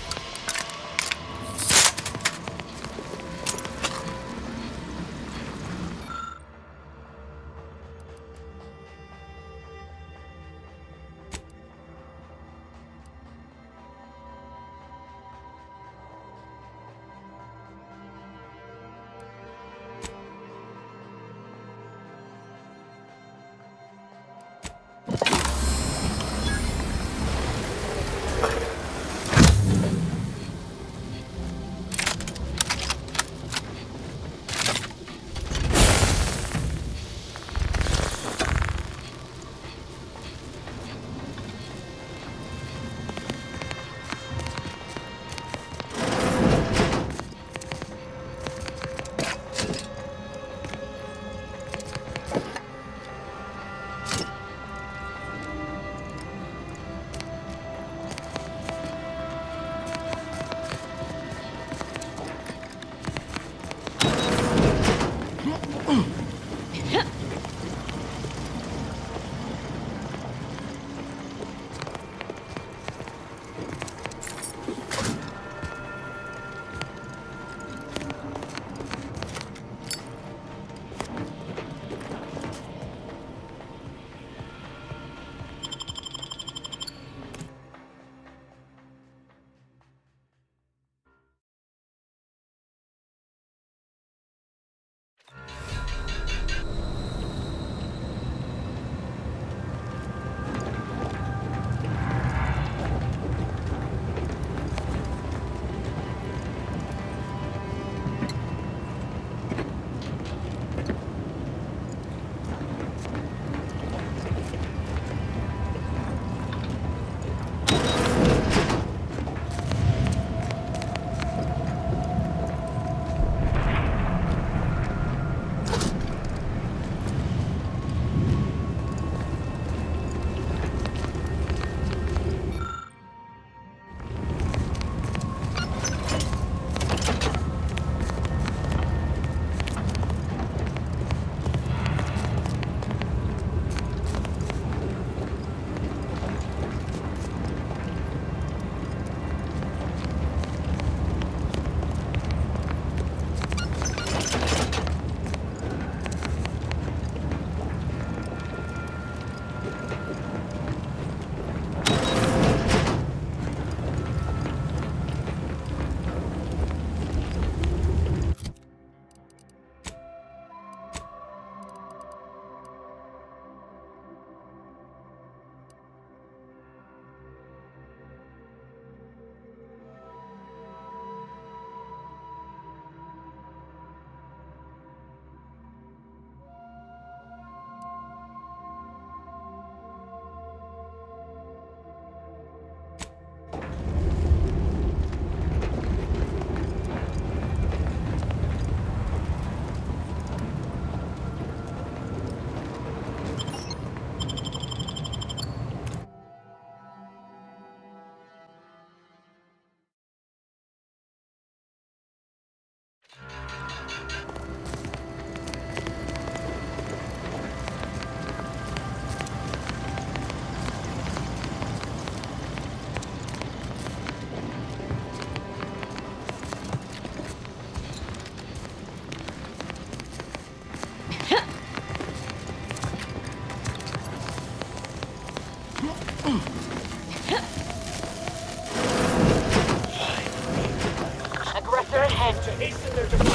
Aggressor ahead.
To hasten their demise.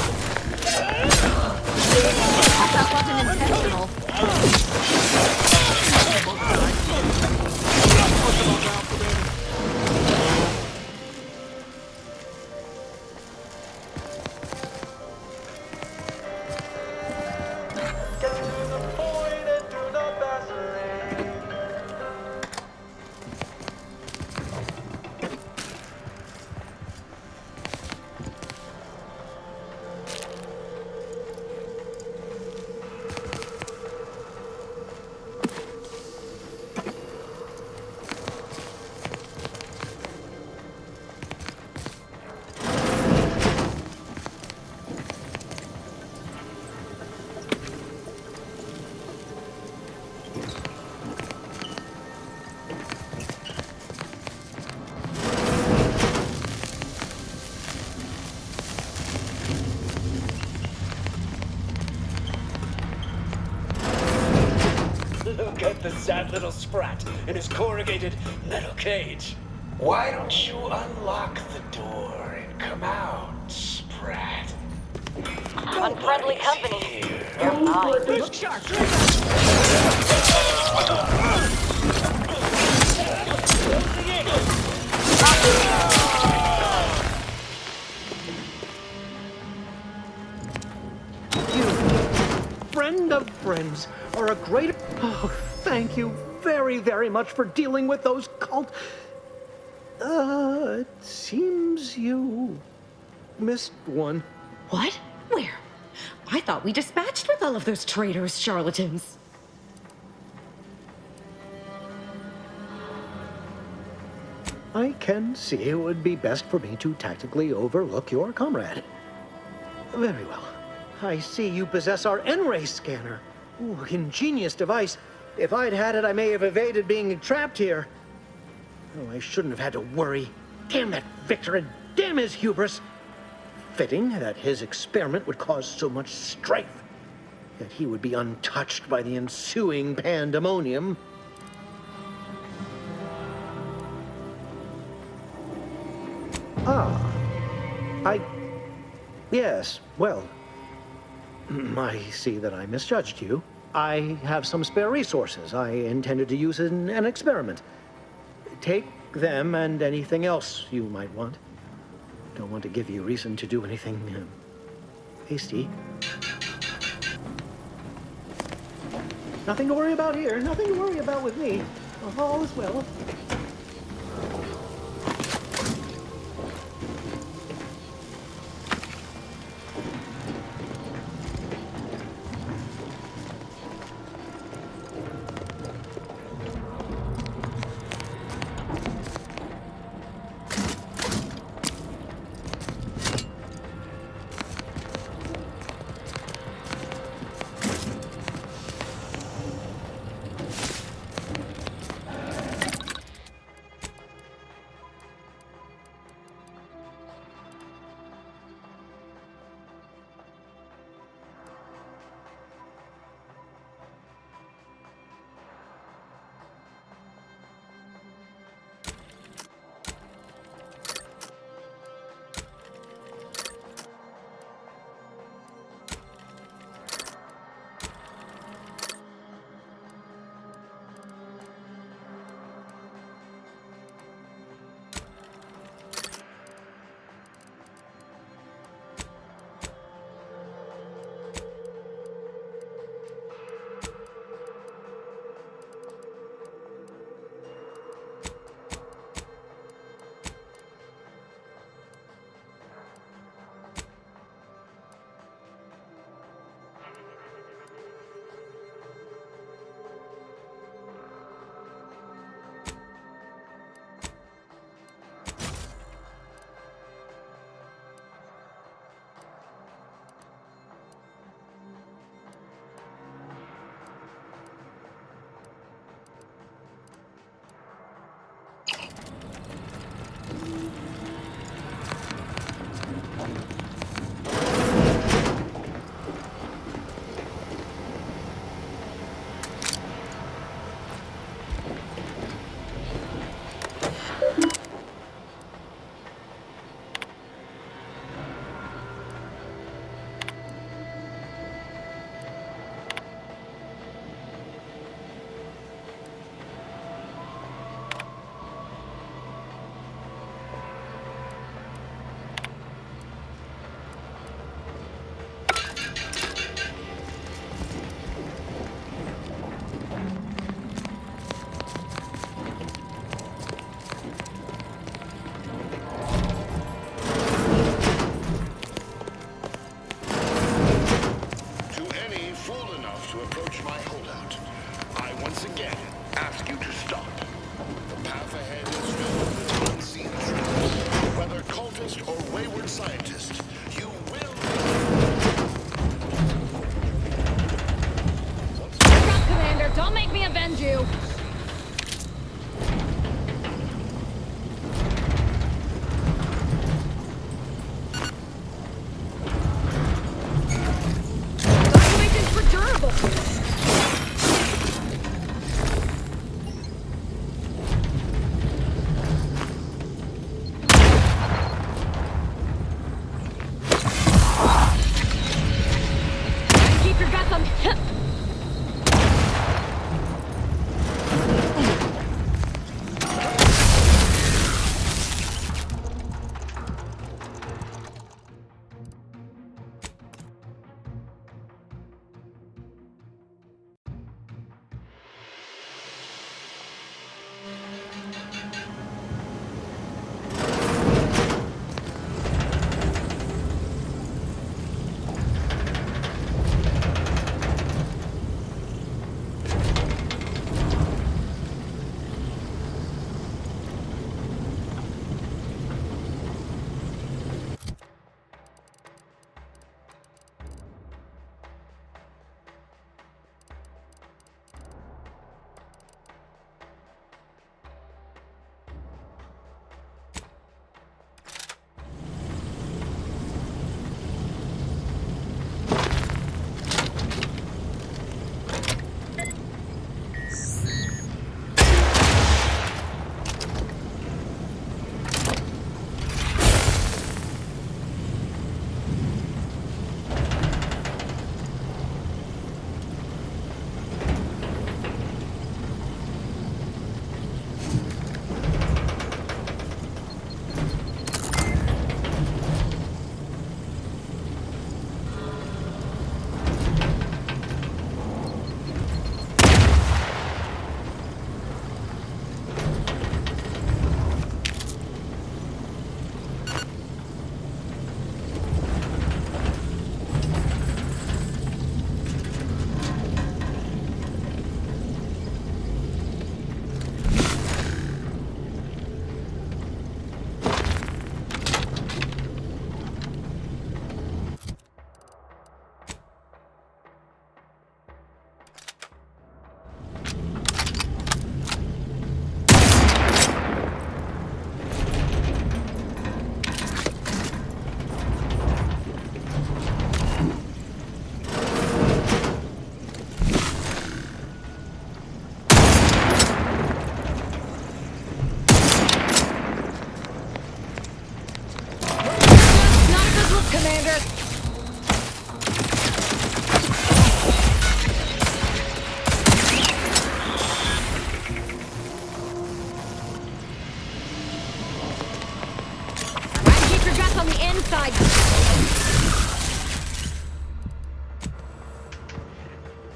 That wasn't intentional.
Look at the sad little sprat in his corrugated metal cage. Why don't you unlock the door and come out, sprat?
Unfriendly company. You're mine.
Look sharp!
Friend of friends are a great... Oh, thank you very, very much for dealing with those cult... it seems you missed one.
What? Where? I thought we dispatched with all of those traitorous charlatans.
I can see it would be best for me to tactically overlook your comrade. Very well. I see you possess our N-ray scanner. Ooh, ingenious device. If I'd had it, I may have evaded being trapped here. Oh, I shouldn't have had to worry. Damn that Victor and damn his hubris. Fitting that his experiment would cause so much strife. That he would be untouched by the ensuing pandemonium. Yes, well, I see that I misjudged you. I have some spare resources I intended to use in an experiment. Take them and anything else you might want. Don't want to give you reason to do anything hasty. Nothing to worry about here. Nothing to worry about with me. All is well.
don't make me avenge you. Evaluations for durable. Keep your guts on.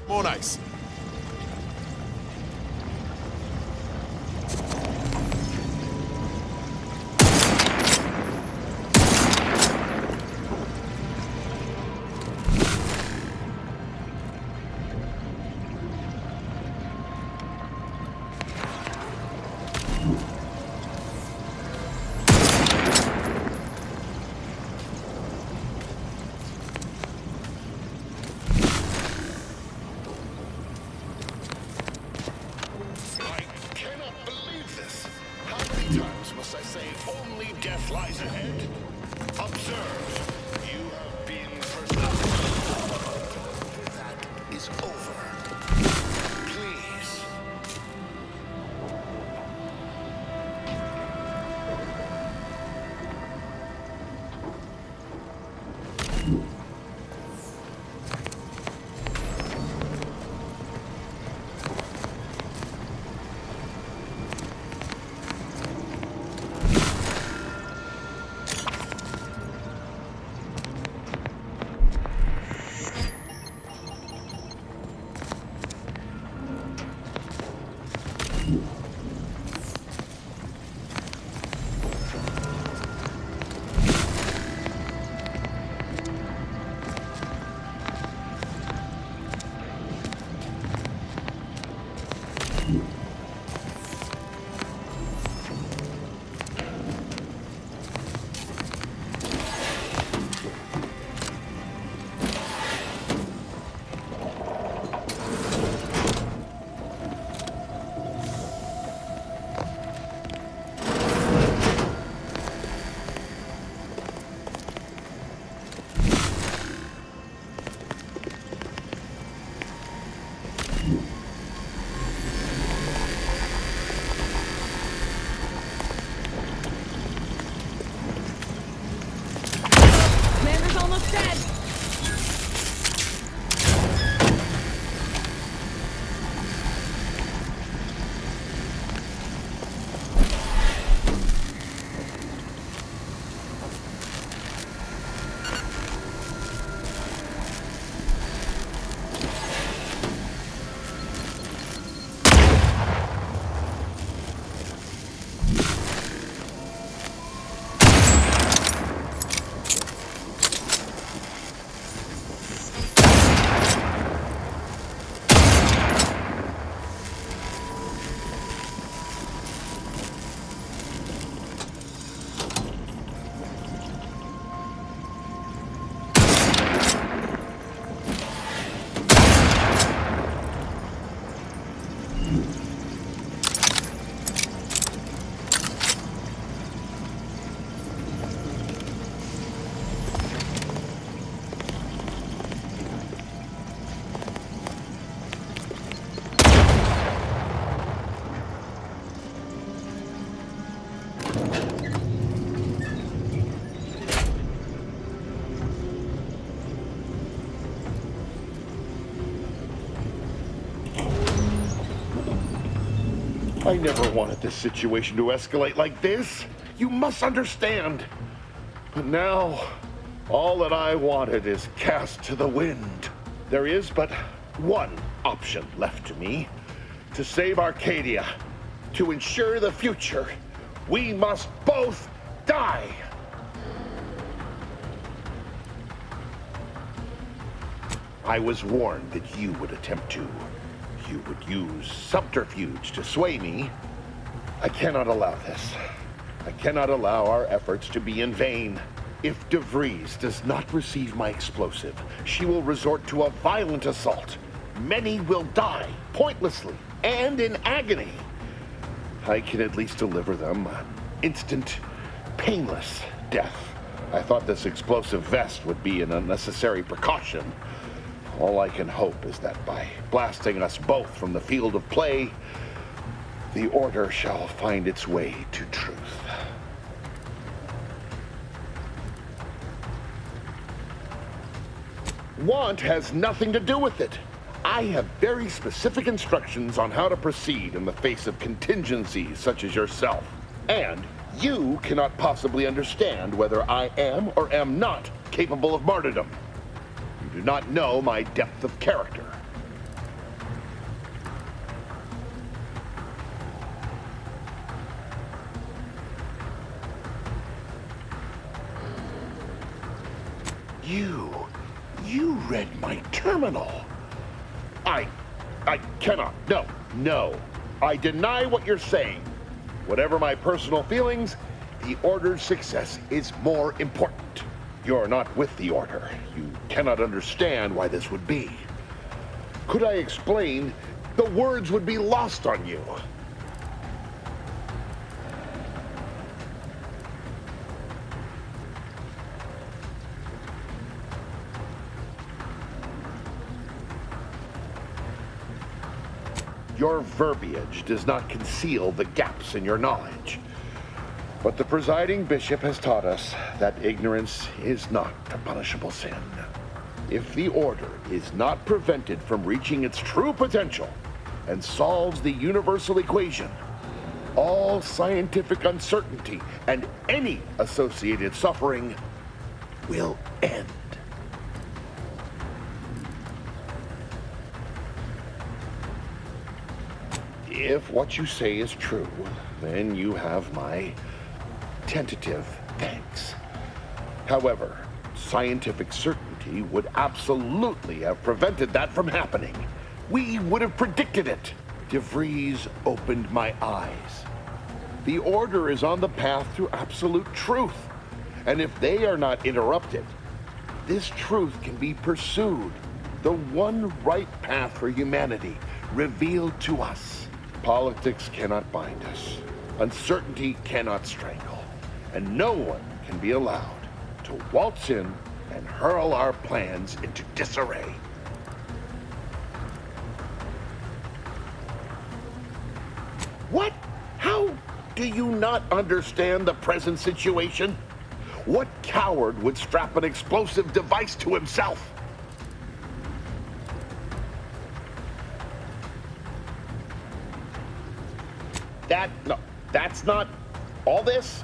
More nice.
I never wanted this situation to escalate like this. You must understand. But now, all that I wanted is cast to the wind. There is but one option left to me. To save Arcadia, to ensure the future, we must both die. I was warned that you would attempt to. You would use subterfuge to sway me. I cannot allow this. I cannot allow our efforts to be in vain. If DeVries does not receive my explosive, she will resort to a violent assault. Many will die, pointlessly, and in agony. I can at least deliver them an instant, painless death. I thought this explosive vest would be an unnecessary precaution. All I can hope is that by blasting us both from the field of play, the Order shall find its way to truth. Want has nothing to do with it. I have very specific instructions on how to proceed in the face of contingencies such as yourself. And you cannot possibly understand whether I am or am not capable of martyrdom. You do not know my depth of character. You read my terminal. I cannot. No. I deny what you're saying. Whatever my personal feelings, the Order's success is more important. You're not with the Order. You cannot understand why this would be. Could I explain, the words would be lost on you. Your verbiage does not conceal the gaps in your knowledge. But the presiding bishop has taught us that ignorance is not a punishable sin. If the Order is not prevented from reaching its true potential and solves the universal equation, all scientific uncertainty and any associated suffering will end. If what you say is true, then you have my tentative thanks. However, scientific certainty would absolutely have prevented that from happening. We would have predicted it. DeVries opened my eyes. The Order is on the path to absolute truth. And if they are not interrupted, this truth can be pursued. The one right path for humanity revealed to us. Politics cannot bind us. Uncertainty cannot strangle. And no one can be allowed to waltz in and hurl our plans into disarray. What? How do you not understand the present situation? What coward would strap an explosive device to himself? That's not all this.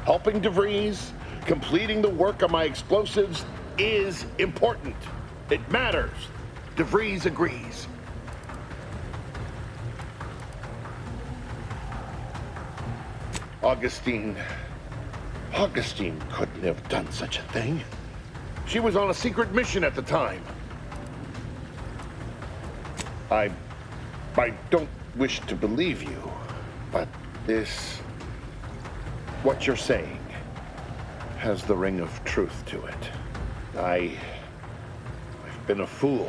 Helping DeVries, completing the work on my explosives is important. It matters. DeVries agrees. Augustine couldn't have done such a thing. She was on a secret mission at the time. I don't wish to believe you, but what you're saying has the ring of truth to it. I've been a fool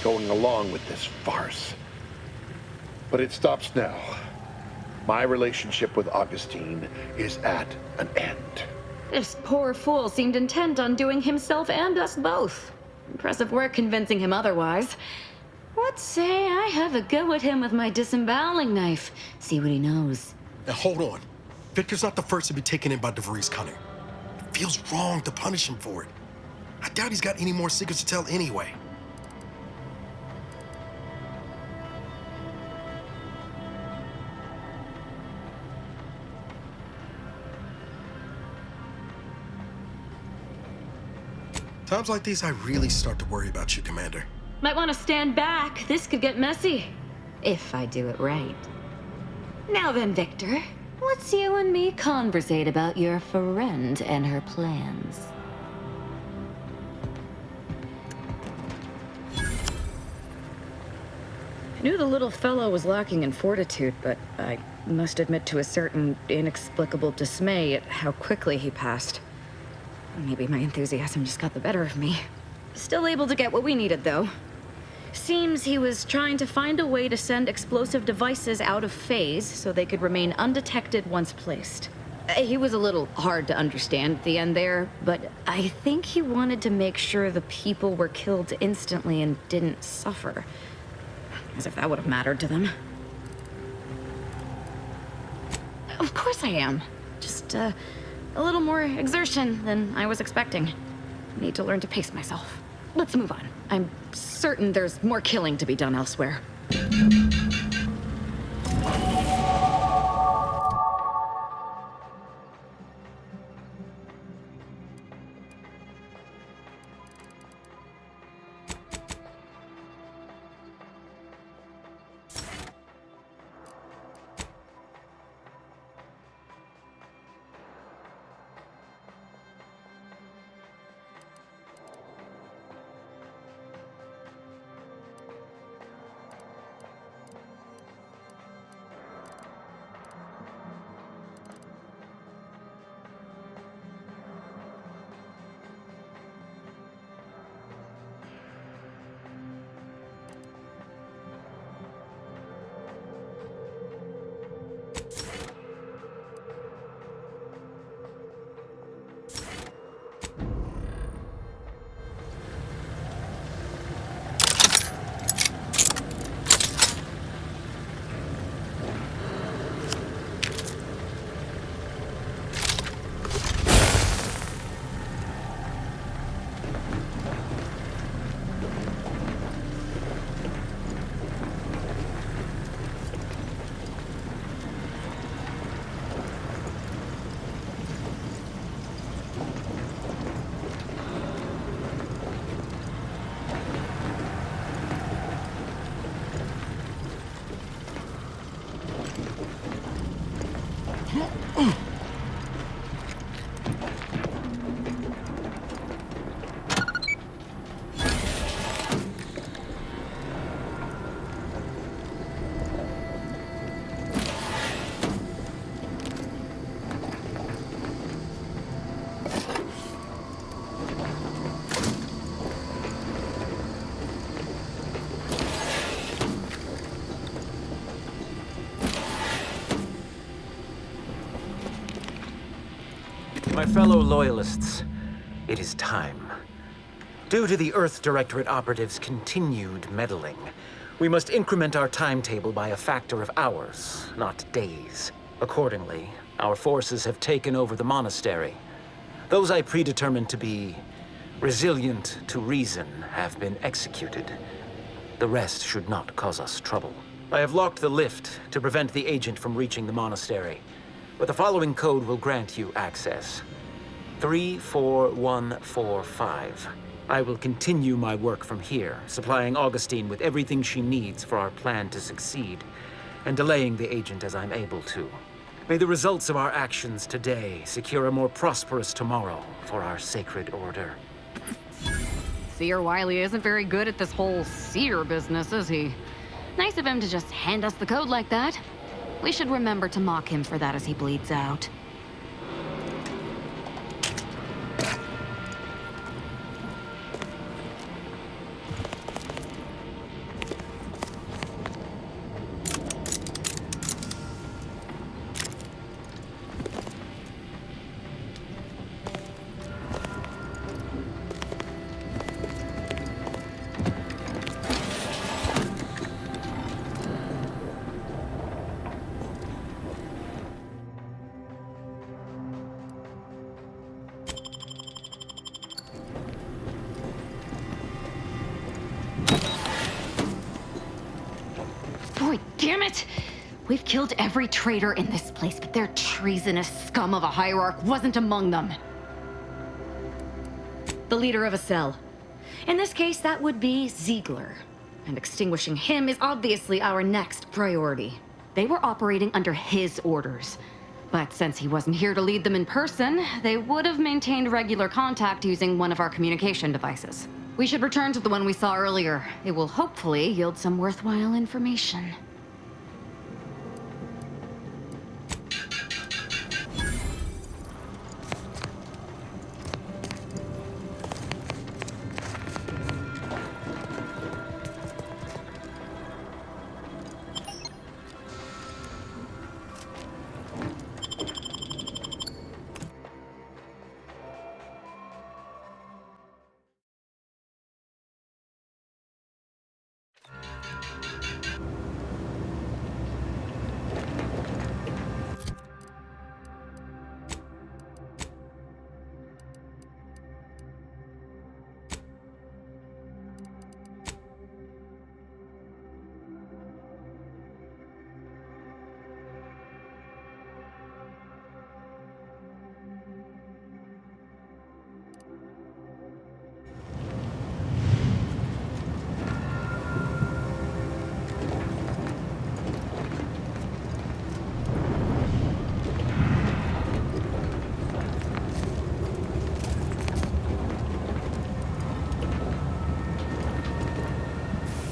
going along with this farce. But it stops now. My relationship with Augustine is at an end.
This poor fool seemed intent on doing himself and us both. Impressive work convincing him otherwise. Let's say I have a go at him with my disemboweling knife. See what he knows.
Now hold on. Victor's not the first to be taken in by DeVries' cunning. It feels wrong to punish him for it. I doubt he's got any more secrets to tell anyway. Times like these, I really start to worry about you, Commander.
Might want to stand back. This could get messy. If I do it right. Now then, Victor. Let's you and me conversate about your friend and her plans. I knew the little fellow was lacking in fortitude, but I must admit to a certain inexplicable dismay at how quickly he passed. Maybe my enthusiasm just got the better of me. Still able to get what we needed, though. Seems he was trying to find a way to send explosive devices out of phase so they could remain undetected once placed. He was a little hard to understand at the end there, but I think he wanted to make sure the people were killed instantly and didn't suffer. As if that would have mattered to them. Of course I am. Just, a little more exertion than I was expecting. Need to learn to pace myself. Let's move on. I'm certain there's more killing to be done elsewhere.
My fellow Loyalists, it is time. Due to the Earth Directorate operatives' continued meddling, we must increment our timetable by a factor of hours, not days. Accordingly, our forces have taken over the monastery. Those I predetermined to be resilient to reason have been executed. The rest should not cause us trouble. I have locked the lift to prevent the agent from reaching the monastery, but the following code will grant you access. 34145. I will continue my work from here, supplying Augustine with everything she needs for our plan to succeed, and delaying the agent as I'm able to. May the results of our actions today secure a more prosperous tomorrow for our sacred order.
Seer Wiley isn't very good at this whole seer business, is he? Nice of him to just hand us the code like that. We should remember to mock him for that as he bleeds out. Boy, damn it! We've killed every traitor in this place, but their treasonous scum of a hierarch wasn't among them. The leader of a cell. In this case, that would be Ziegler. And extinguishing him is obviously our next priority. They were operating under his orders. But since he wasn't here to lead them in person, they would have maintained regular contact using one of our communication devices. We should return to the one we saw earlier. It will hopefully yield some worthwhile information.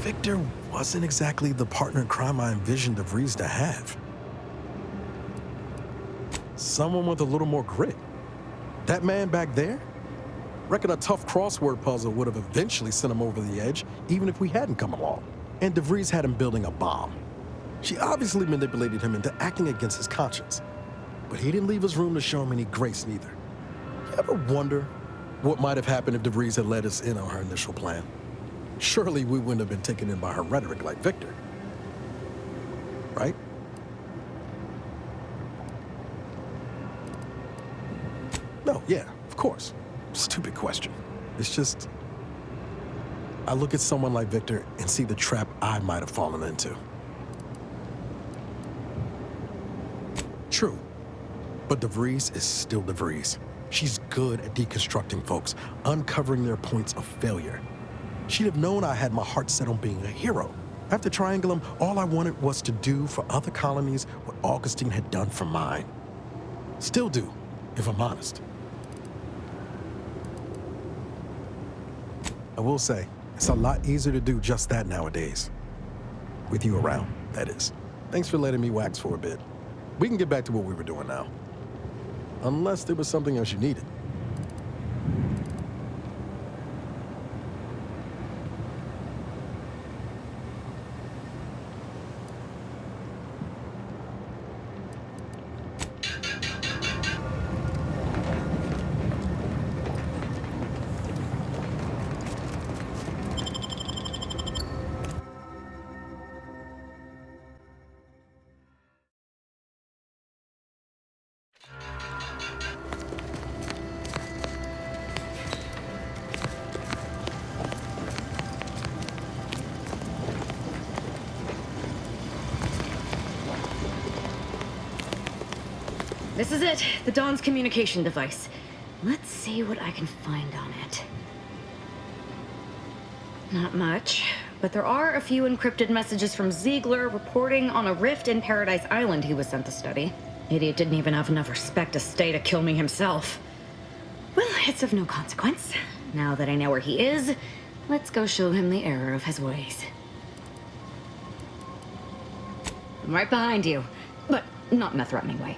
Victor wasn't exactly the partner in crime I envisioned DeVries to have. Someone with a little more grit. That man back there? Reckon a tough crossword puzzle would have eventually sent him over the edge, even if we hadn't come along. And DeVries had him building a bomb. She obviously manipulated him into acting against his conscience. But he didn't leave us room to show him any grace neither. You ever wonder what might have happened if DeVries had let us in on her initial plan? Surely we wouldn't have been taken in by her rhetoric like Victor. Right? No, yeah, of course. Stupid question. It's just, I look at someone like Victor and see the trap I might have fallen into. True, but DeVries is still DeVries. She's good at deconstructing folks, uncovering their points of failure. She'd have known I had my heart set on being a hero. After Triangulum, all I wanted was to do for other colonies what Augustine had done for mine. Still do, if I'm honest. I will say, it's a lot easier to do just that nowadays. With you around, that is. Thanks for letting me wax for a bit. We can get back to what we were doing now. Unless there was something else you needed.
This is it, the Dawn's communication device. Let's see what I can find on it. Not much, but there are a few encrypted messages from Ziegler reporting on a rift in Paradise Island he was sent to study. Idiot didn't even have enough respect to stay to kill me himself. Well, it's of no consequence. Now that I know where he is, let's go show him the error of his ways. I'm right behind you, but not in a threatening way.